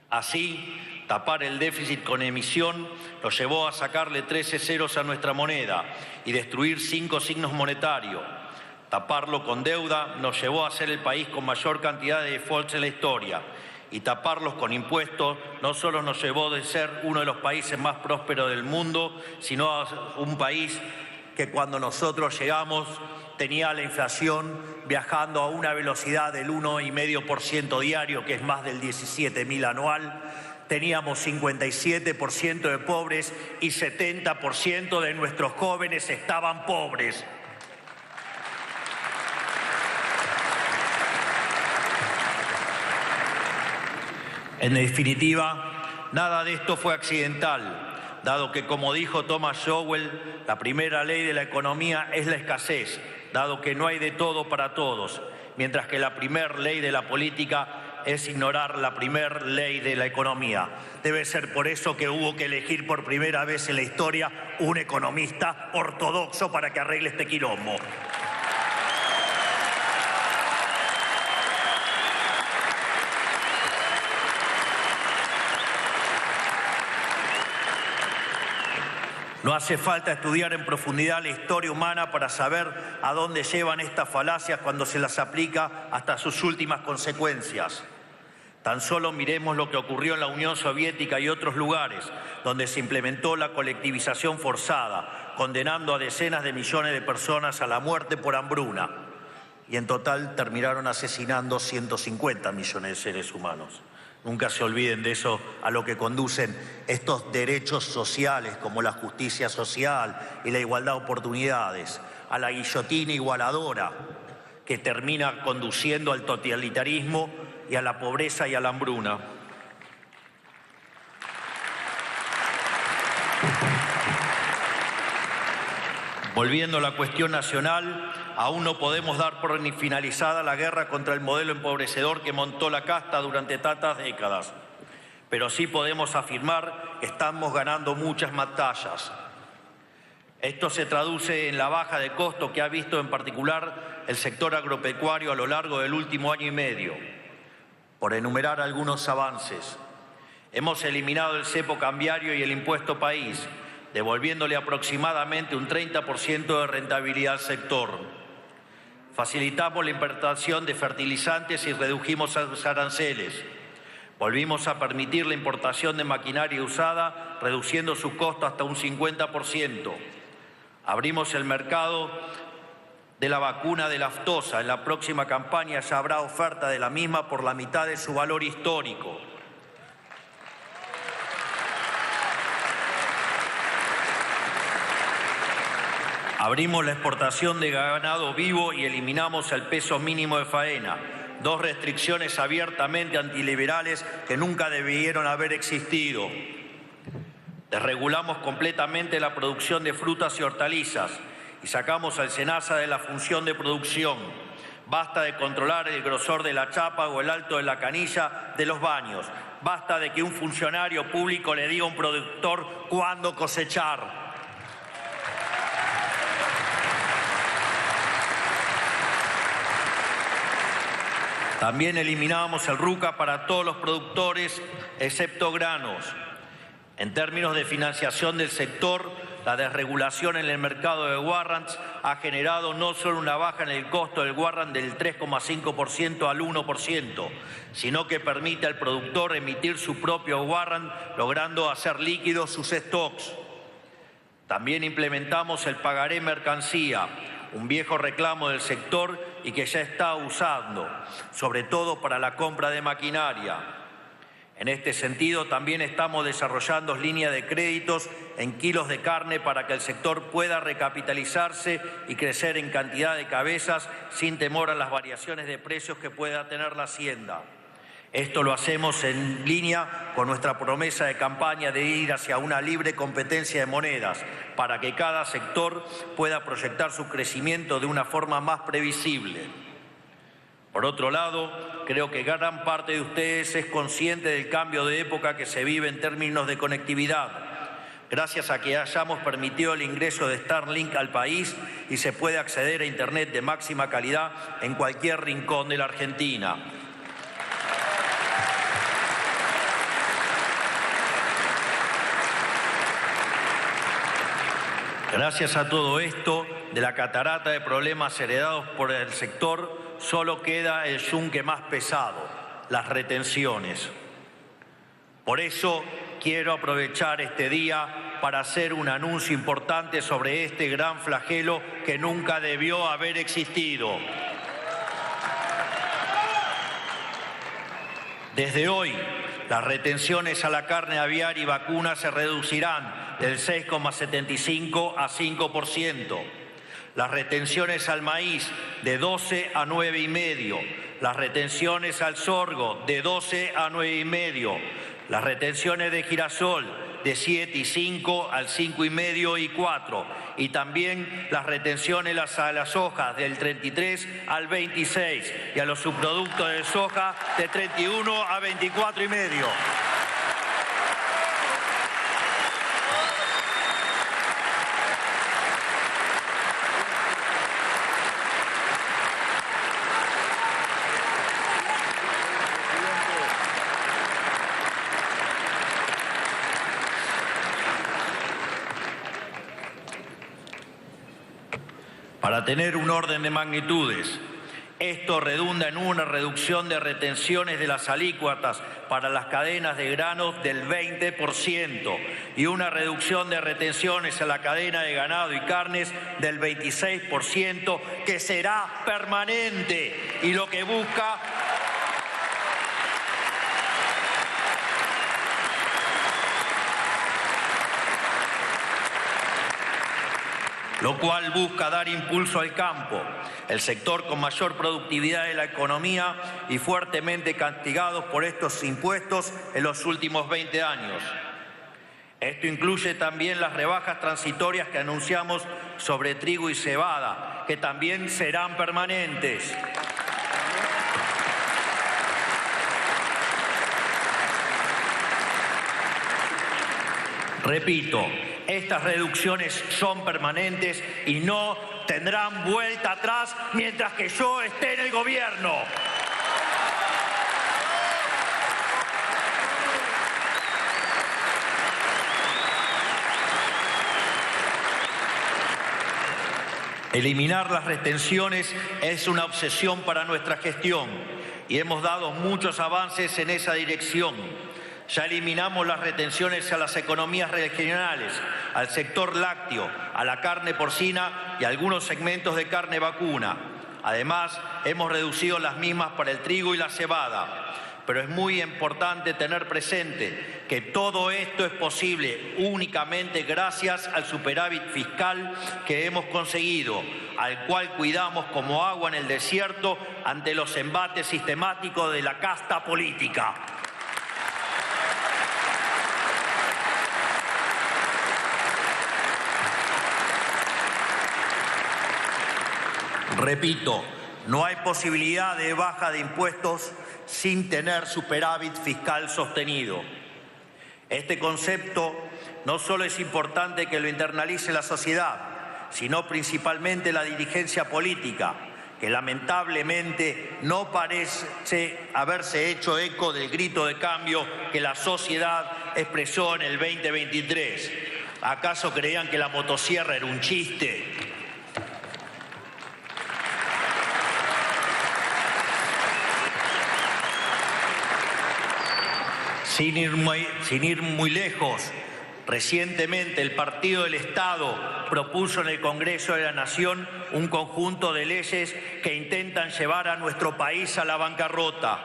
Así, tapar el déficit con emisión nos llevó a sacarle 13 ceros a nuestra moneda y destruir 5 signos monetarios. Taparlo con deuda nos llevó a ser el país con mayor cantidad de defaults en la historia. Y taparlos con impuestos no solo nos llevó de ser uno de los países más prósperos del mundo, sino a un país que cuando nosotros llegamos tenía la inflación viajando a una velocidad del 1,5% diario, que es más del 17.000 anual. Teníamos 57% de pobres y 70% de nuestros jóvenes estaban pobres. En definitiva, nada de esto fue accidental, dado que, como dijo Thomas Sowell, la primera ley de la economía es la escasez, dado que no hay de todo para todos, mientras que la primera ley de la política es ignorar la primer ley de la economía. Debe ser por eso que hubo que elegir por primera vez en la historia un economista ortodoxo para que arregle este quilombo. No hace falta estudiar en profundidad la historia humana para saber a dónde llevan estas falacias cuando se las aplica hasta sus últimas consecuencias. Tan solo miremos lo que ocurrió en la Unión Soviética y otros lugares donde se implementó la colectivización forzada, condenando a decenas de millones de personas a la muerte por hambruna. Y en total terminaron asesinando 150 millones de seres humanos. Nunca se olviden de eso, a lo que conducen estos derechos sociales como la justicia social y la igualdad de oportunidades, a la guillotina igualadora que termina conduciendo al totalitarismo y a la pobreza y a la hambruna. Volviendo a la cuestión nacional, aún no podemos dar por finalizada la guerra contra el modelo empobrecedor que montó la casta durante tantas décadas. Pero sí podemos afirmar que estamos ganando muchas batallas. Esto se traduce en la baja de costo que ha visto en particular el sector agropecuario a lo largo del último año y medio. Por enumerar algunos avances, hemos eliminado el cepo cambiario y el impuesto país, devolviéndole aproximadamente un 30% de rentabilidad al sector. Facilitamos la importación de fertilizantes y redujimos los aranceles. Volvimos a permitir la importación de maquinaria usada, reduciendo su costo hasta un 50%. Abrimos el mercado de la vacuna de la aftosa. En la próxima campaña ya habrá oferta de la misma por la mitad de su valor histórico. Abrimos la exportación de ganado vivo y eliminamos el peso mínimo de faena, dos restricciones abiertamente antiliberales que nunca debieron haber existido. Desregulamos completamente la producción de frutas y hortalizas y sacamos al SENASA de la función de producción. Basta de controlar el grosor de la chapa o el alto de la canilla de los baños. Basta de que un funcionario público le diga a un productor cuándo cosechar. También eliminamos el RUCA para todos los productores, excepto granos. En términos de financiación del sector, la desregulación en el mercado de warrants ha generado no solo una baja en el costo del warrant del 3,5% al 1%, sino que permite al productor emitir su propio warrant, logrando hacer líquidos sus stocks. También implementamos el pagaré mercancía, un viejo reclamo del sector y que ya está usando, sobre todo para la compra de maquinaria. En este sentido, también estamos desarrollando líneas de créditos en kilos de carne para que el sector pueda recapitalizarse y crecer en cantidad de cabezas sin temor a las variaciones de precios que pueda tener la hacienda. Esto lo hacemos en línea con nuestra promesa de campaña de ir hacia una libre competencia de monedas, para que cada sector pueda proyectar su crecimiento de una forma más previsible. Por otro lado, creo que gran parte de ustedes es consciente del cambio de época que se vive en términos de conectividad, gracias a que hayamos permitido el ingreso de Starlink al país y se puede acceder a Internet de máxima calidad en cualquier rincón de la Argentina. Gracias a todo esto, de la catarata de problemas heredados por el sector, solo queda el yunque más pesado, las retenciones. Por eso quiero aprovechar este día para hacer un anuncio importante sobre este gran flagelo que nunca debió haber existido. Desde hoy, las retenciones a la carne aviar y vacunas se reducirán del 6,75 a 5%. Las retenciones al maíz de 12 a 9,5. Las retenciones al sorgo de 12 a 9,5. Las retenciones de girasol de 7 y 5 al 5,5 y 4. Y también las retenciones a la soja del 33 al 26 y a los subproductos de soja de 31 a 24,5. Para tener un orden de magnitudes, esto redunda en una reducción de retenciones de las alícuotas para las cadenas de granos del 20% y una reducción de retenciones a la cadena de ganado y carnes del 26%, que será permanente y lo que busca lo cual busca dar impulso al campo, el sector con mayor productividad de la economía y fuertemente castigados por estos impuestos en los últimos 20 años. Esto incluye también las rebajas transitorias que anunciamos sobre trigo y cebada, que también serán permanentes. Repito, estas reducciones son permanentes y no tendrán vuelta atrás mientras que yo esté en el gobierno. Eliminar las retenciones es una obsesión para nuestra gestión y hemos dado muchos avances en esa dirección. Ya eliminamos las retenciones a las economías regionales, al sector lácteo, a la carne porcina y a algunos segmentos de carne vacuna. Además, hemos reducido las mismas para el trigo y la cebada. Pero es muy importante tener presente que todo esto es posible únicamente gracias al superávit fiscal que hemos conseguido, al cual cuidamos como agua en el desierto ante los embates sistemáticos de la casta política. Repito, no hay posibilidad de baja de impuestos sin tener superávit fiscal sostenido. Este concepto no solo es importante que lo internalice la sociedad, sino principalmente la dirigencia política, que lamentablemente no parece haberse hecho eco del grito de cambio que la sociedad expresó en el 2023. ¿Acaso creían que la motosierra era un chiste? Sin ir muy lejos, recientemente el Partido del Estado propuso en el Congreso de la Nación un conjunto de leyes que intentan llevar a nuestro país a la bancarrota.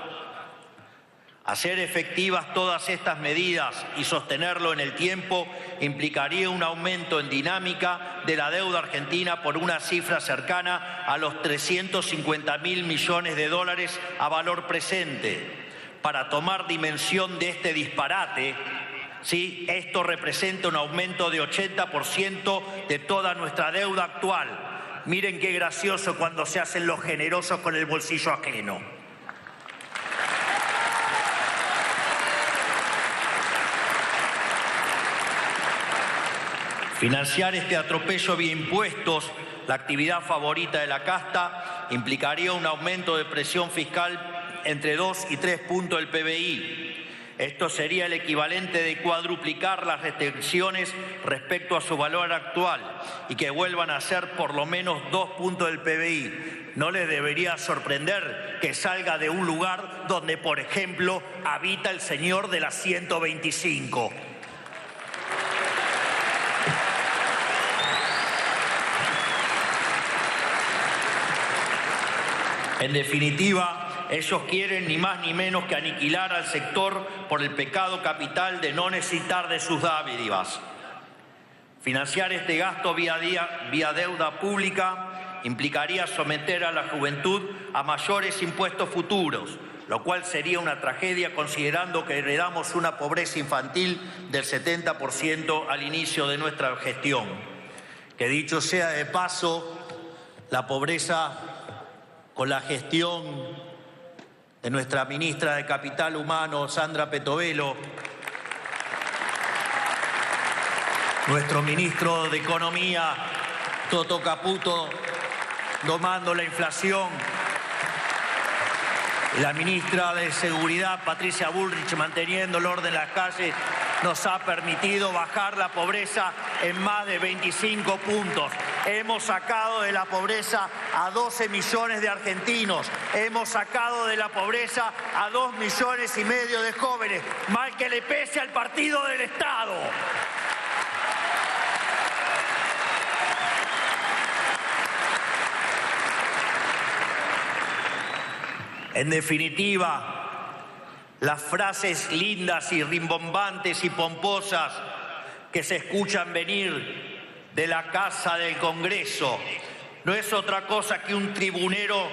Hacer efectivas todas estas medidas y sostenerlo en el tiempo implicaría un aumento en dinámica de la deuda argentina por una cifra cercana a los 350.000 millones de dólares a valor presente. Para tomar dimensión de este disparate, ¿sí? Esto representa un aumento de 80% de toda nuestra deuda actual. Miren qué gracioso cuando se hacen los generosos con el bolsillo ajeno. Financiar este atropello vía impuestos, la actividad favorita de la casta, implicaría un aumento de presión fiscal entre 2 y 3 puntos del PBI. Esto sería el equivalente de cuadruplicar las retenciones respecto a su valor actual y que vuelvan a ser por lo menos 2 puntos del PBI. No les debería sorprender que salga de un lugar donde, por ejemplo, habita el señor de la 125. En definitiva, ellos quieren ni más ni menos que aniquilar al sector por el pecado capital de no necesitar de sus dádivas. Financiar este gasto vía deuda pública implicaría someter a la juventud a mayores impuestos futuros, lo cual sería una tragedia considerando que heredamos una pobreza infantil del 70% al inicio de nuestra gestión. Que dicho sea de paso, la pobreza con la gestión de nuestra ministra de Capital Humano, Sandra Petovelo, nuestro ministro de Economía, Toto Caputo, domando la inflación, y la ministra de Seguridad, Patricia Bullrich, manteniendo el orden en las calles, nos ha permitido bajar la pobreza en más de 25 puntos. Hemos sacado de la pobreza a 12 millones de argentinos. Hemos sacado de la pobreza a 2,5 millones de jóvenes. Mal que le pese al partido del Estado. En definitiva, las frases lindas y rimbombantes y pomposas que se escuchan venir de la Casa del Congreso no es otra cosa que un tribunero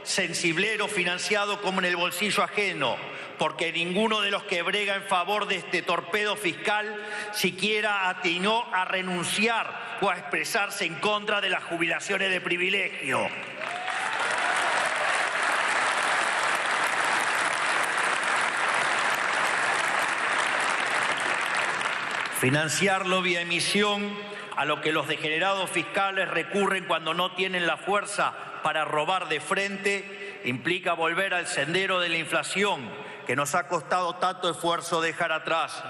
sensiblero financiado como en el bolsillo ajeno, porque ninguno de los que brega en favor de este torpedo fiscal siquiera atinó a renunciar o a expresarse en contra de las jubilaciones de privilegio. Financiarlo vía emisión, a lo que los degenerados fiscales recurren cuando no tienen la fuerza para robar de frente, implica volver al sendero de la inflación que nos ha costado tanto esfuerzo dejar atrás.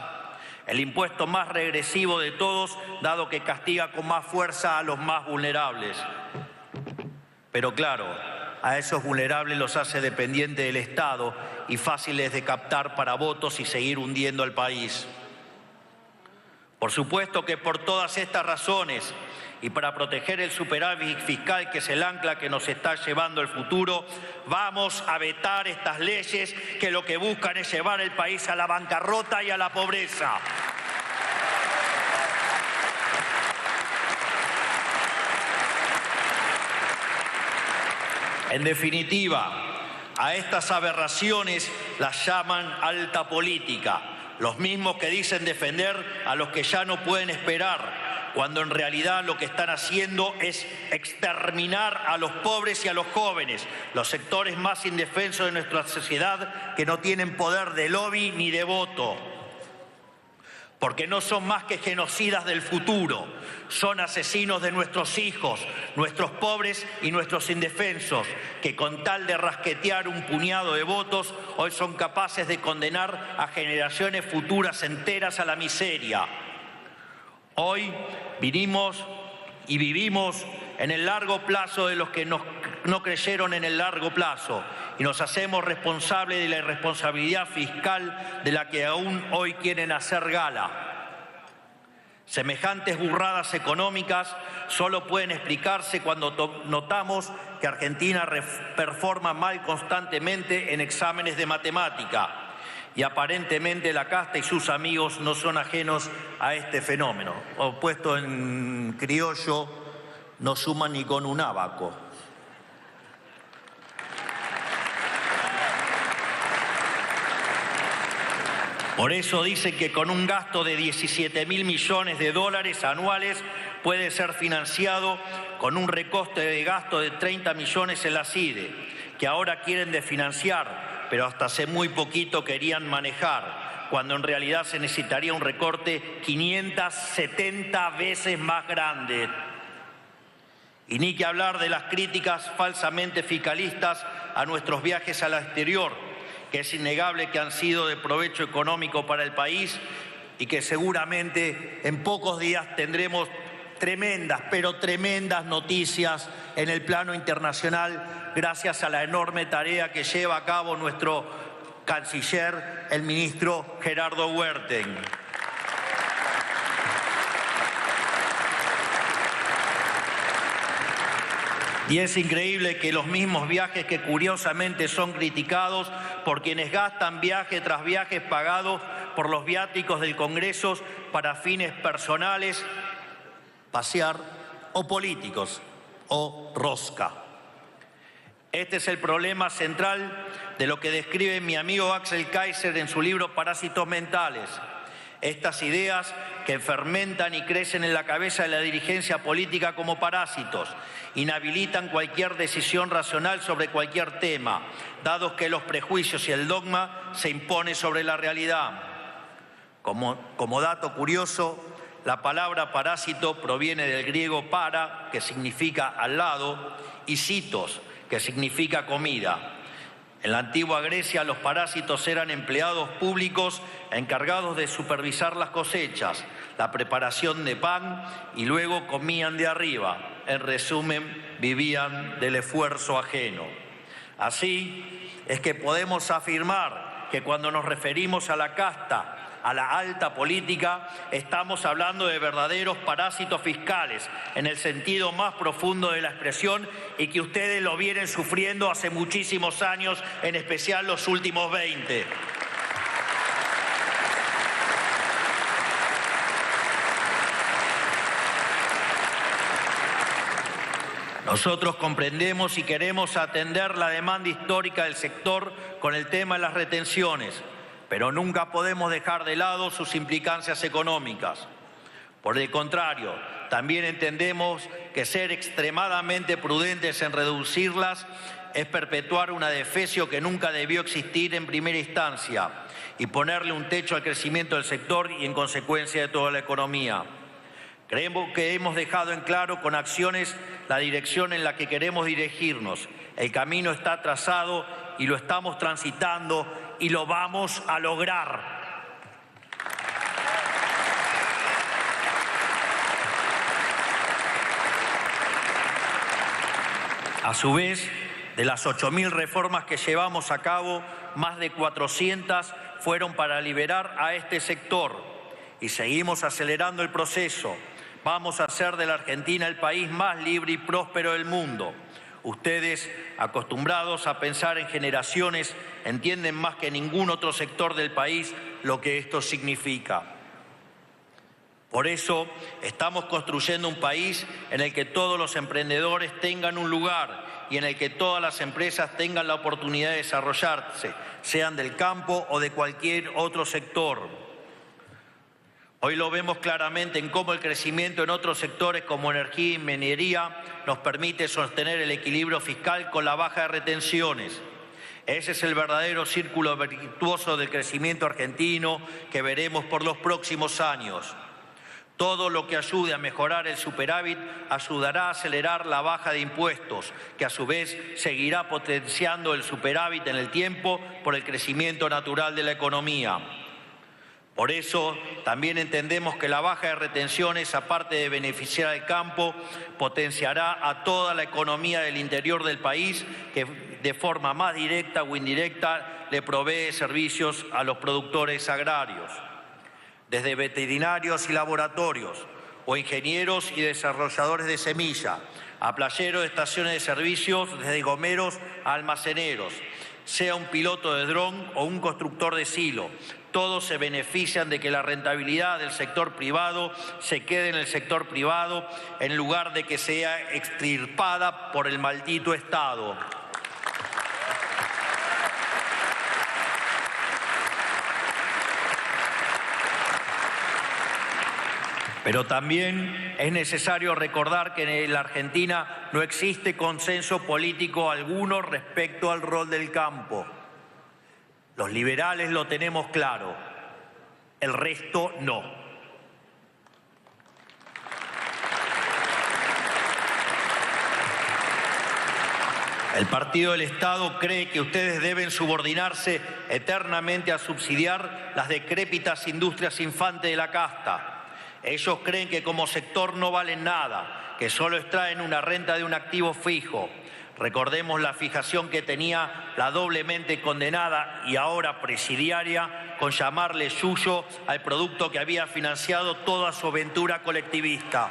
El impuesto más regresivo de todos, dado que castiga con más fuerza a los más vulnerables. Pero claro, a esos vulnerables los hace dependientes del Estado y fáciles de captar para votos y seguir hundiendo al país. Por supuesto que por todas estas razones y para proteger el superávit fiscal que es el ancla que nos está llevando el futuro, vamos a vetar estas leyes que lo que buscan es llevar el país a la bancarrota y a la pobreza. En definitiva, a estas aberraciones las llaman alta política. Los mismos que dicen defender a los que ya no pueden esperar, cuando en realidad lo que están haciendo es exterminar a los pobres y a los jóvenes, los sectores más indefensos de nuestra sociedad que no tienen poder de lobby ni de voto. Porque no son más que genocidas del futuro, son asesinos de nuestros hijos, nuestros pobres y nuestros indefensos, que con tal de rasquetear un puñado de votos, hoy son capaces de condenar a generaciones futuras enteras a la miseria. Hoy vinimos y vivimos en el largo plazo de los que no creyeron en el largo plazo y nos hacemos responsables de la irresponsabilidad fiscal de la que aún hoy quieren hacer gala. Semejantes burradas económicas solo pueden explicarse cuando notamos que Argentina performa mal constantemente en exámenes de matemática y aparentemente la casta y sus amigos no son ajenos a este fenómeno. O puesto en criollo, no suman ni con un ábaco. Por eso dicen que con un gasto de 17.000 millones de dólares anuales puede ser financiado con un recoste de gasto de 30 millones en la CIDE, que ahora quieren desfinanciar, pero hasta hace muy poquito querían manejar, cuando en realidad se necesitaría un recorte 570 veces más grande. Y ni que hablar de las críticas falsamente fiscalistas a nuestros viajes al exterior, que es innegable que han sido de provecho económico para el país y que seguramente en pocos días tendremos tremendas, pero tremendas noticias en el plano internacional gracias a la enorme tarea que lleva a cabo nuestro canciller, el ministro Gerardo Huerten. Y es increíble que los mismos viajes que curiosamente son criticados por quienes gastan viaje tras viajes pagados por los viáticos del Congreso para fines personales, pasear o políticos o rosca. Este es el problema central de lo que describe mi amigo Axel Kaiser en su libro Parásitos Mentales. Estas ideas que fermentan y crecen en la cabeza de la dirigencia política como parásitos, inhabilitan cualquier decisión racional sobre cualquier tema, dado que los prejuicios y el dogma se imponen sobre la realidad. Como dato curioso, la palabra parásito proviene del griego para, que significa al lado, y sitos, que significa comida. En la antigua Grecia, los parásitos eran empleados públicos encargados de supervisar las cosechas, la preparación de pan y luego comían de arriba. En resumen, vivían del esfuerzo ajeno. Así es que podemos afirmar que cuando nos referimos a la casta, a la alta política, estamos hablando de verdaderos parásitos fiscales, en el sentido más profundo de la expresión, y que ustedes lo vienen sufriendo hace muchísimos años, en especial los últimos 20. Nosotros comprendemos y queremos atender la demanda histórica del sector con el tema de las retenciones, pero nunca podemos dejar de lado sus implicancias económicas. Por el contrario, también entendemos que ser extremadamente prudentes en reducirlas es perpetuar una defecio que nunca debió existir en primera instancia y ponerle un techo al crecimiento del sector y en consecuencia de toda la economía. Creemos que hemos dejado en claro con acciones la dirección en la que queremos dirigirnos. El camino está trazado y lo estamos transitando y lo vamos a lograr. A su vez, de las 8.000 reformas que llevamos a cabo, más de 400 fueron para liberar a este sector y seguimos acelerando el proceso. Vamos a hacer de la Argentina el país más libre y próspero del mundo. Ustedes, acostumbrados a pensar en generaciones, entienden más que ningún otro sector del país lo que esto significa. Por eso, estamos construyendo un país en el que todos los emprendedores tengan un lugar y en el que todas las empresas tengan la oportunidad de desarrollarse, sean del campo o de cualquier otro sector. Hoy lo vemos claramente en cómo el crecimiento en otros sectores como energía y minería nos permite sostener el equilibrio fiscal con la baja de retenciones. Ese es el verdadero círculo virtuoso del crecimiento argentino que veremos por los próximos años. Todo lo que ayude a mejorar el superávit ayudará a acelerar la baja de impuestos, que a su vez seguirá potenciando el superávit en el tiempo por el crecimiento natural de la economía. Por eso, también entendemos que la baja de retenciones, aparte de beneficiar al campo, potenciará a toda la economía del interior del país, que de forma más directa o indirecta le provee servicios a los productores agrarios. Desde veterinarios y laboratorios, o ingenieros y desarrolladores de semilla, a playeros de estaciones de servicios, desde gomeros a almaceneros, sea un piloto de dron o un constructor de silo. Todos se benefician de que la rentabilidad del sector privado se quede en el sector privado en lugar de que sea extirpada por el maldito Estado. Pero también es necesario recordar que en la Argentina no existe consenso político alguno respecto al rol del campo. Los liberales lo tenemos claro, el resto no. El Partido del Estado cree que ustedes deben subordinarse eternamente a subsidiar las decrépitas industrias infantes de la casta. Ellos creen que como sector no valen nada, que solo extraen una renta de un activo fijo. Recordemos la fijación que tenía la doblemente condenada y ahora presidiaria con llamarle suyo al producto que había financiado toda su aventura colectivista.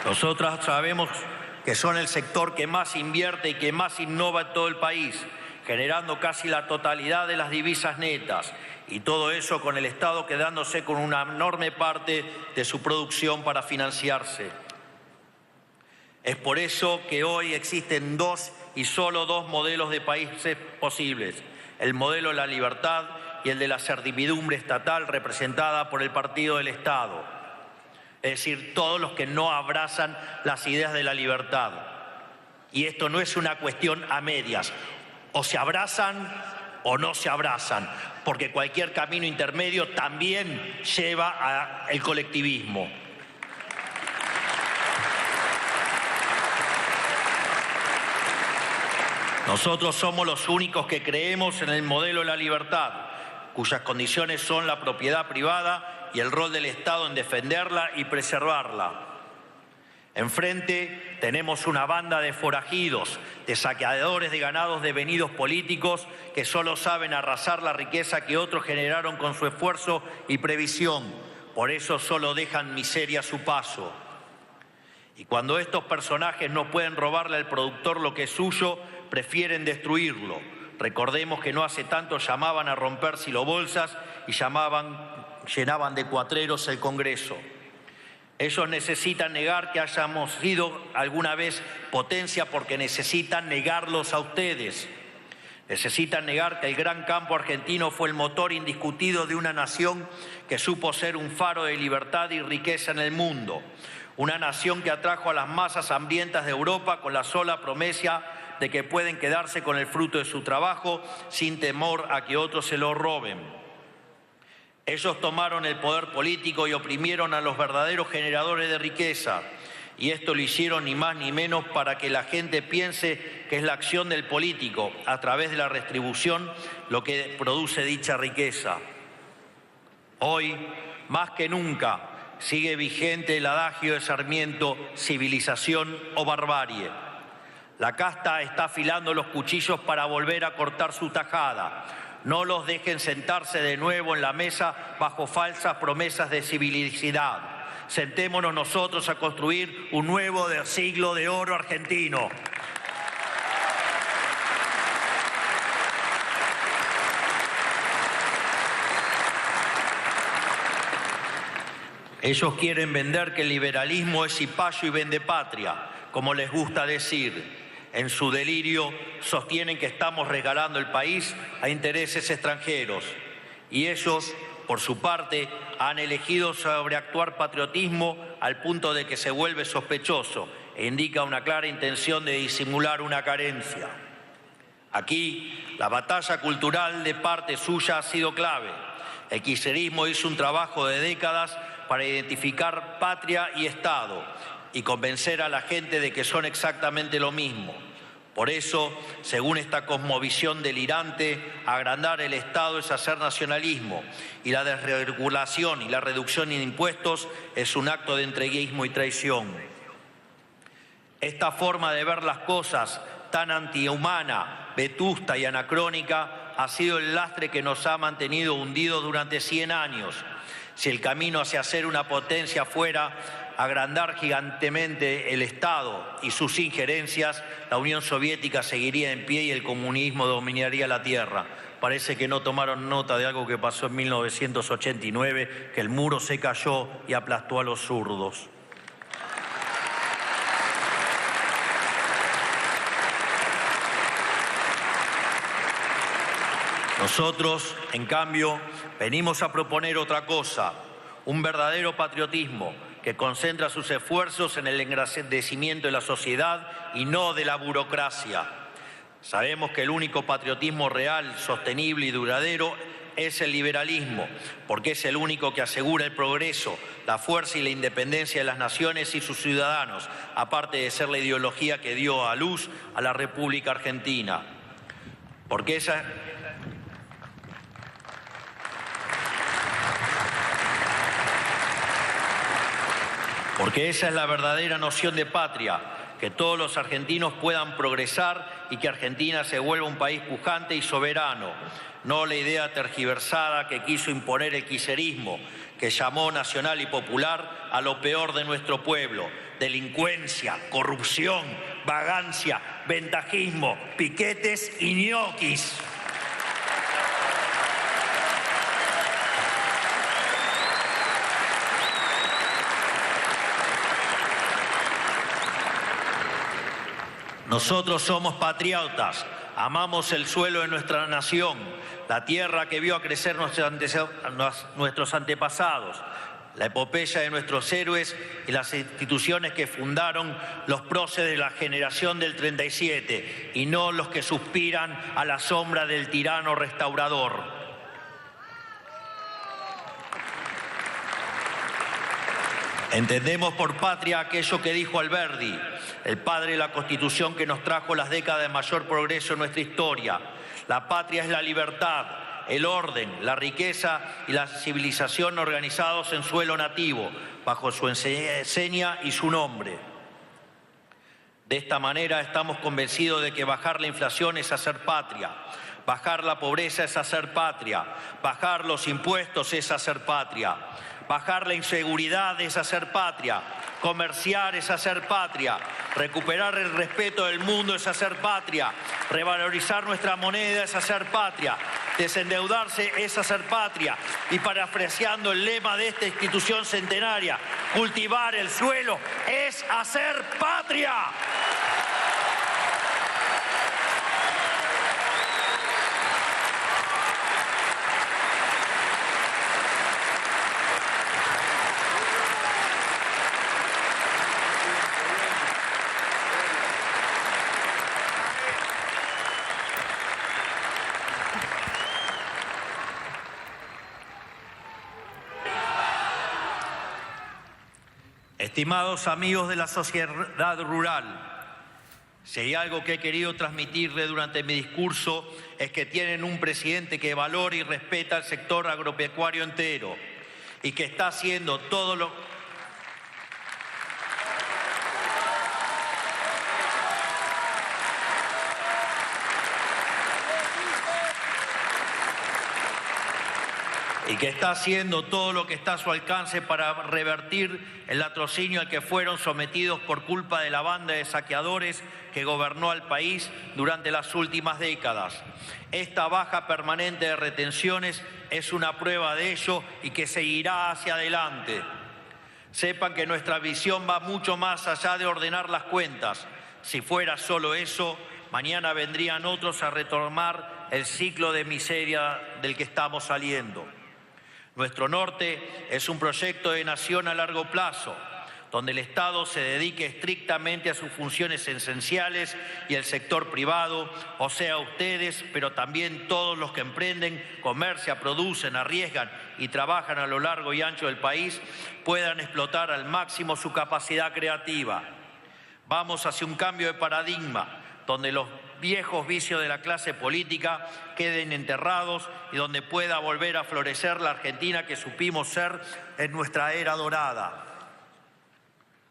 Nosotros sabemos que son el sector que más invierte y que más innova en todo el país, generando casi la totalidad de las divisas netas, y todo eso con el Estado quedándose con una enorme parte de su producción para financiarse. Es por eso que hoy existen dos y solo dos modelos de países posibles: el modelo de la libertad y el de la servidumbre estatal representada por el Partido del Estado. Es decir, todos los que no abrazan las ideas de la libertad. Y esto no es una cuestión a medias. O se abrazan o no se abrazan, porque cualquier camino intermedio también lleva al colectivismo. Nosotros somos los únicos que creemos en el modelo de la libertad, cuyas condiciones son la propiedad privada y el rol del Estado en defenderla y preservarla. Enfrente tenemos una banda de forajidos, de saqueadores de ganados devenidos políticos que solo saben arrasar la riqueza que otros generaron con su esfuerzo y previsión. Por eso solo dejan miseria a su paso. Y cuando estos personajes no pueden robarle al productor lo que es suyo, prefieren destruirlo. Recordemos que no hace tanto llamaban a romper silobolsas y llenaban de cuatreros el Congreso. Ellos necesitan negar que hayamos sido alguna vez potencia porque necesitan negarlos a ustedes. Necesitan negar que el gran campo argentino fue el motor indiscutido de una nación que supo ser un faro de libertad y riqueza en el mundo. Una nación que atrajo a las masas hambrientas de Europa con la sola promesa de que pueden quedarse con el fruto de su trabajo sin temor a que otros se lo roben. Ellos tomaron el poder político y oprimieron a los verdaderos generadores de riqueza. Y esto lo hicieron ni más ni menos para que la gente piense que es la acción del político, a través de la retribución, lo que produce dicha riqueza. Hoy, más que nunca, sigue vigente el adagio de Sarmiento: civilización o barbarie. La casta está afilando los cuchillos para volver a cortar su tajada. No los dejen sentarse de nuevo en la mesa bajo falsas promesas de civilicidad. Sentémonos nosotros a construir un nuevo siglo de oro argentino. Ellos quieren vender que el liberalismo es cipayo y vendepatria, como les gusta decir. En su delirio sostienen que estamos regalando el país a intereses extranjeros. Y ellos, por su parte, han elegido sobreactuar patriotismo al punto de que se vuelve sospechoso e indica una clara intención de disimular una carencia. Aquí, la batalla cultural de parte suya ha sido clave. El kirchnerismo hizo un trabajo de décadas para identificar patria y Estado y convencer a la gente de que son exactamente lo mismo. Por eso, según esta cosmovisión delirante, agrandar el Estado es hacer nacionalismo y la desregulación y la reducción de impuestos es un acto de entreguismo y traición. Esta forma de ver las cosas tan antihumana, vetusta y anacrónica ha sido el lastre que nos ha mantenido hundidos durante 100 años. Si el camino hacia ser una potencia fuera agrandar gigantemente el Estado y sus injerencias, la Unión Soviética seguiría en pie y el comunismo dominaría la tierra. Parece que no tomaron nota de algo que pasó en 1989, que el muro se cayó y aplastó a los zurdos. Nosotros, en cambio, venimos a proponer otra cosa, un verdadero patriotismo que concentra sus esfuerzos en el engrandecimiento de la sociedad y no de la burocracia. Sabemos que el único patriotismo real, sostenible y duradero es el liberalismo, porque es el único que asegura el progreso, la fuerza y la independencia de las naciones y sus ciudadanos, aparte de ser la ideología que dio a luz a la República Argentina. Porque esa es la verdadera noción de patria, que todos los argentinos puedan progresar y que Argentina se vuelva un país pujante y soberano, no la idea tergiversada que quiso imponer el kirchnerismo, que llamó nacional y popular a lo peor de nuestro pueblo, delincuencia, corrupción, vagancia, ventajismo, piquetes y ñoquis. Nosotros somos patriotas, amamos el suelo de nuestra nación, la tierra que vio a crecer nuestros antepasados, la epopeya de nuestros héroes y las instituciones que fundaron los próceres de la generación del 37 y no los que suspiran a la sombra del tirano restaurador. Entendemos por patria aquello que dijo Alberdi, el padre de la Constitución que nos trajo las décadas de mayor progreso en nuestra historia. La patria es la libertad, el orden, la riqueza y la civilización organizados en suelo nativo, bajo su enseña y su nombre. De esta manera estamos convencidos de que bajar la inflación es hacer patria, bajar la pobreza es hacer patria, bajar los impuestos es hacer patria, bajar la inseguridad es hacer patria, comerciar es hacer patria, recuperar el respeto del mundo es hacer patria, revalorizar nuestra moneda es hacer patria, desendeudarse es hacer patria y, parafraseando el lema de esta institución centenaria, cultivar el suelo es hacer patria. Estimados amigos de la sociedad rural, si hay algo que he querido transmitirle durante mi discurso es que tienen un presidente que valora y respeta al sector agropecuario entero y que está haciendo todo lo que está a su alcance para revertir el latrocinio al que fueron sometidos por culpa de la banda de saqueadores que gobernó al país durante las últimas décadas. Esta baja permanente de retenciones es una prueba de ello y que seguirá hacia adelante. Sepan que nuestra visión va mucho más allá de ordenar las cuentas. Si fuera solo eso, mañana vendrían otros a retomar el ciclo de miseria del que estamos saliendo. Nuestro norte es un proyecto de nación a largo plazo, donde el Estado se dedique estrictamente a sus funciones esenciales y el sector privado, o sea, ustedes, pero también todos los que emprenden, comercian, producen, arriesgan y trabajan a lo largo y ancho del país, puedan explotar al máximo su capacidad creativa. Vamos hacia un cambio de paradigma, donde los viejos vicios de la clase política queden enterrados y donde pueda volver a florecer la Argentina que supimos ser en nuestra era dorada.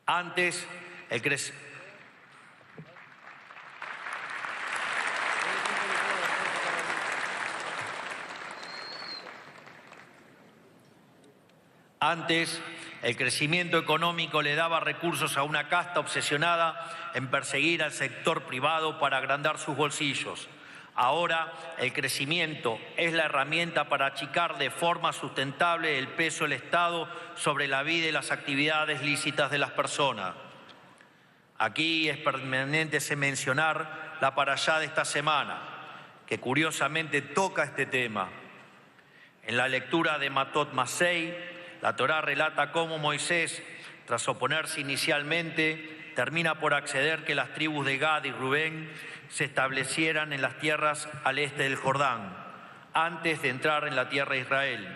Antes, el crecimiento económico le daba recursos a una casta obsesionada en perseguir al sector privado para agrandar sus bolsillos. Ahora, el crecimiento es la herramienta para achicar de forma sustentable el peso del Estado sobre la vida y las actividades lícitas de las personas. Aquí es pertinente mencionar la parashá de esta semana, que curiosamente toca este tema. En la lectura de Matot Masei, la Torá relata cómo Moisés, tras oponerse inicialmente, termina por acceder que las tribus de Gad y Rubén se establecieran en las tierras al este del Jordán, antes de entrar en la tierra de Israel.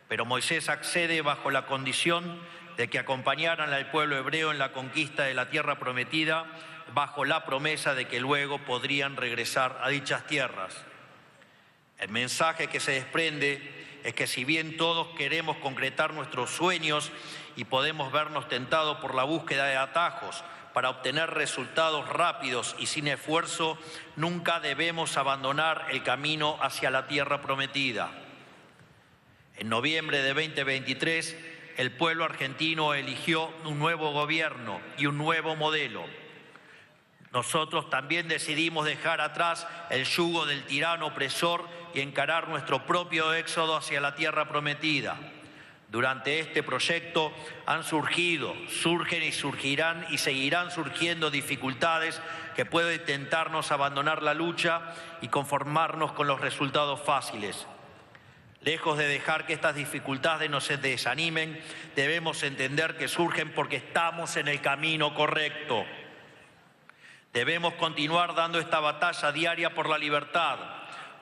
Pero Moisés accede bajo la condición de que acompañaran al pueblo hebreo en la conquista de la tierra prometida, bajo la promesa de que luego podrían regresar a dichas tierras. El mensaje que se desprende es que si bien todos queremos concretar nuestros sueños y podemos vernos tentados por la búsqueda de atajos para obtener resultados rápidos y sin esfuerzo, nunca debemos abandonar el camino hacia la tierra prometida. En noviembre de 2023 el pueblo argentino eligió un nuevo gobierno y un nuevo modelo. Nosotros también decidimos dejar atrás el yugo del tirano opresor y encarar nuestro propio éxodo hacia la tierra prometida. Durante este proyecto han surgido, surgen y surgirán y seguirán surgiendo dificultades que pueden tentarnos abandonar la lucha y conformarnos con los resultados fáciles. Lejos de dejar que estas dificultades nos desanimen, debemos entender que surgen porque estamos en el camino correcto. Debemos continuar dando esta batalla diaria por la libertad,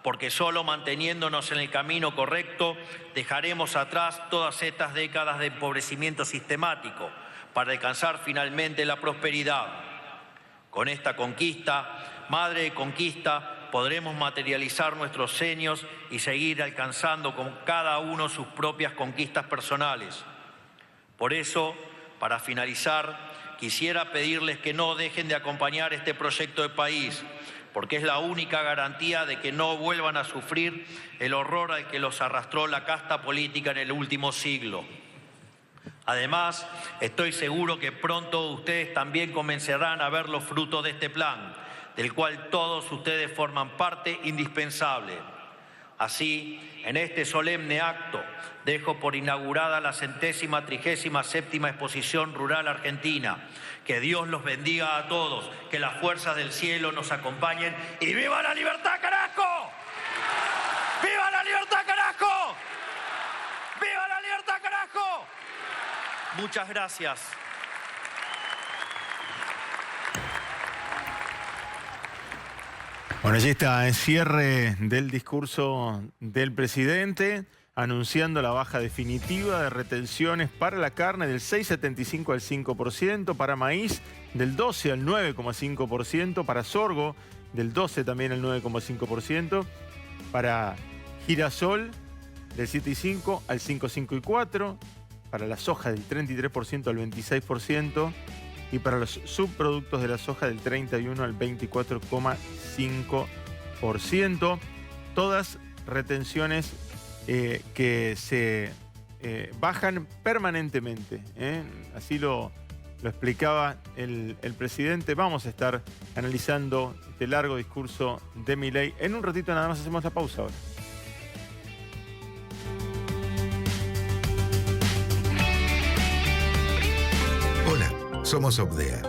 porque solo manteniéndonos en el camino correcto dejaremos atrás todas estas décadas de empobrecimiento sistemático para alcanzar finalmente la prosperidad. Con esta conquista, madre de conquista, podremos materializar nuestros sueños y seguir alcanzando con cada uno sus propias conquistas personales. Por eso, para finalizar, quisiera pedirles que no dejen de acompañar este proyecto de país, porque es la única garantía de que no vuelvan a sufrir el horror al que los arrastró la casta política en el último siglo. Además, estoy seguro que pronto ustedes también comenzarán a ver los frutos de este plan, del cual todos ustedes forman parte indispensable. Así, en este solemne acto, dejo por inaugurada la 137ª Exposición Rural Argentina. Que Dios los bendiga a todos, que las fuerzas del cielo nos acompañen y ¡viva la libertad, carajo! ¡Viva la libertad, carajo! ¡Viva la libertad, carajo! Muchas gracias. Bueno, allí está el cierre del discurso del presidente, anunciando la baja definitiva de retenciones para la carne del 6,75 al 5%, para maíz del 12 al 9,5%, para sorgo del 12 también al 9,5%, para girasol del 7,5 al 5,54%, para la soja del 33% al 26%, y para los subproductos de la soja del 31 al 24,5%. Todas retenciones que se bajan permanentemente, así lo explicaba el presidente. Vamos a estar analizando este largo discurso de Milei. En un ratito nada más hacemos la pausa ahora. Hola, somos Obdea.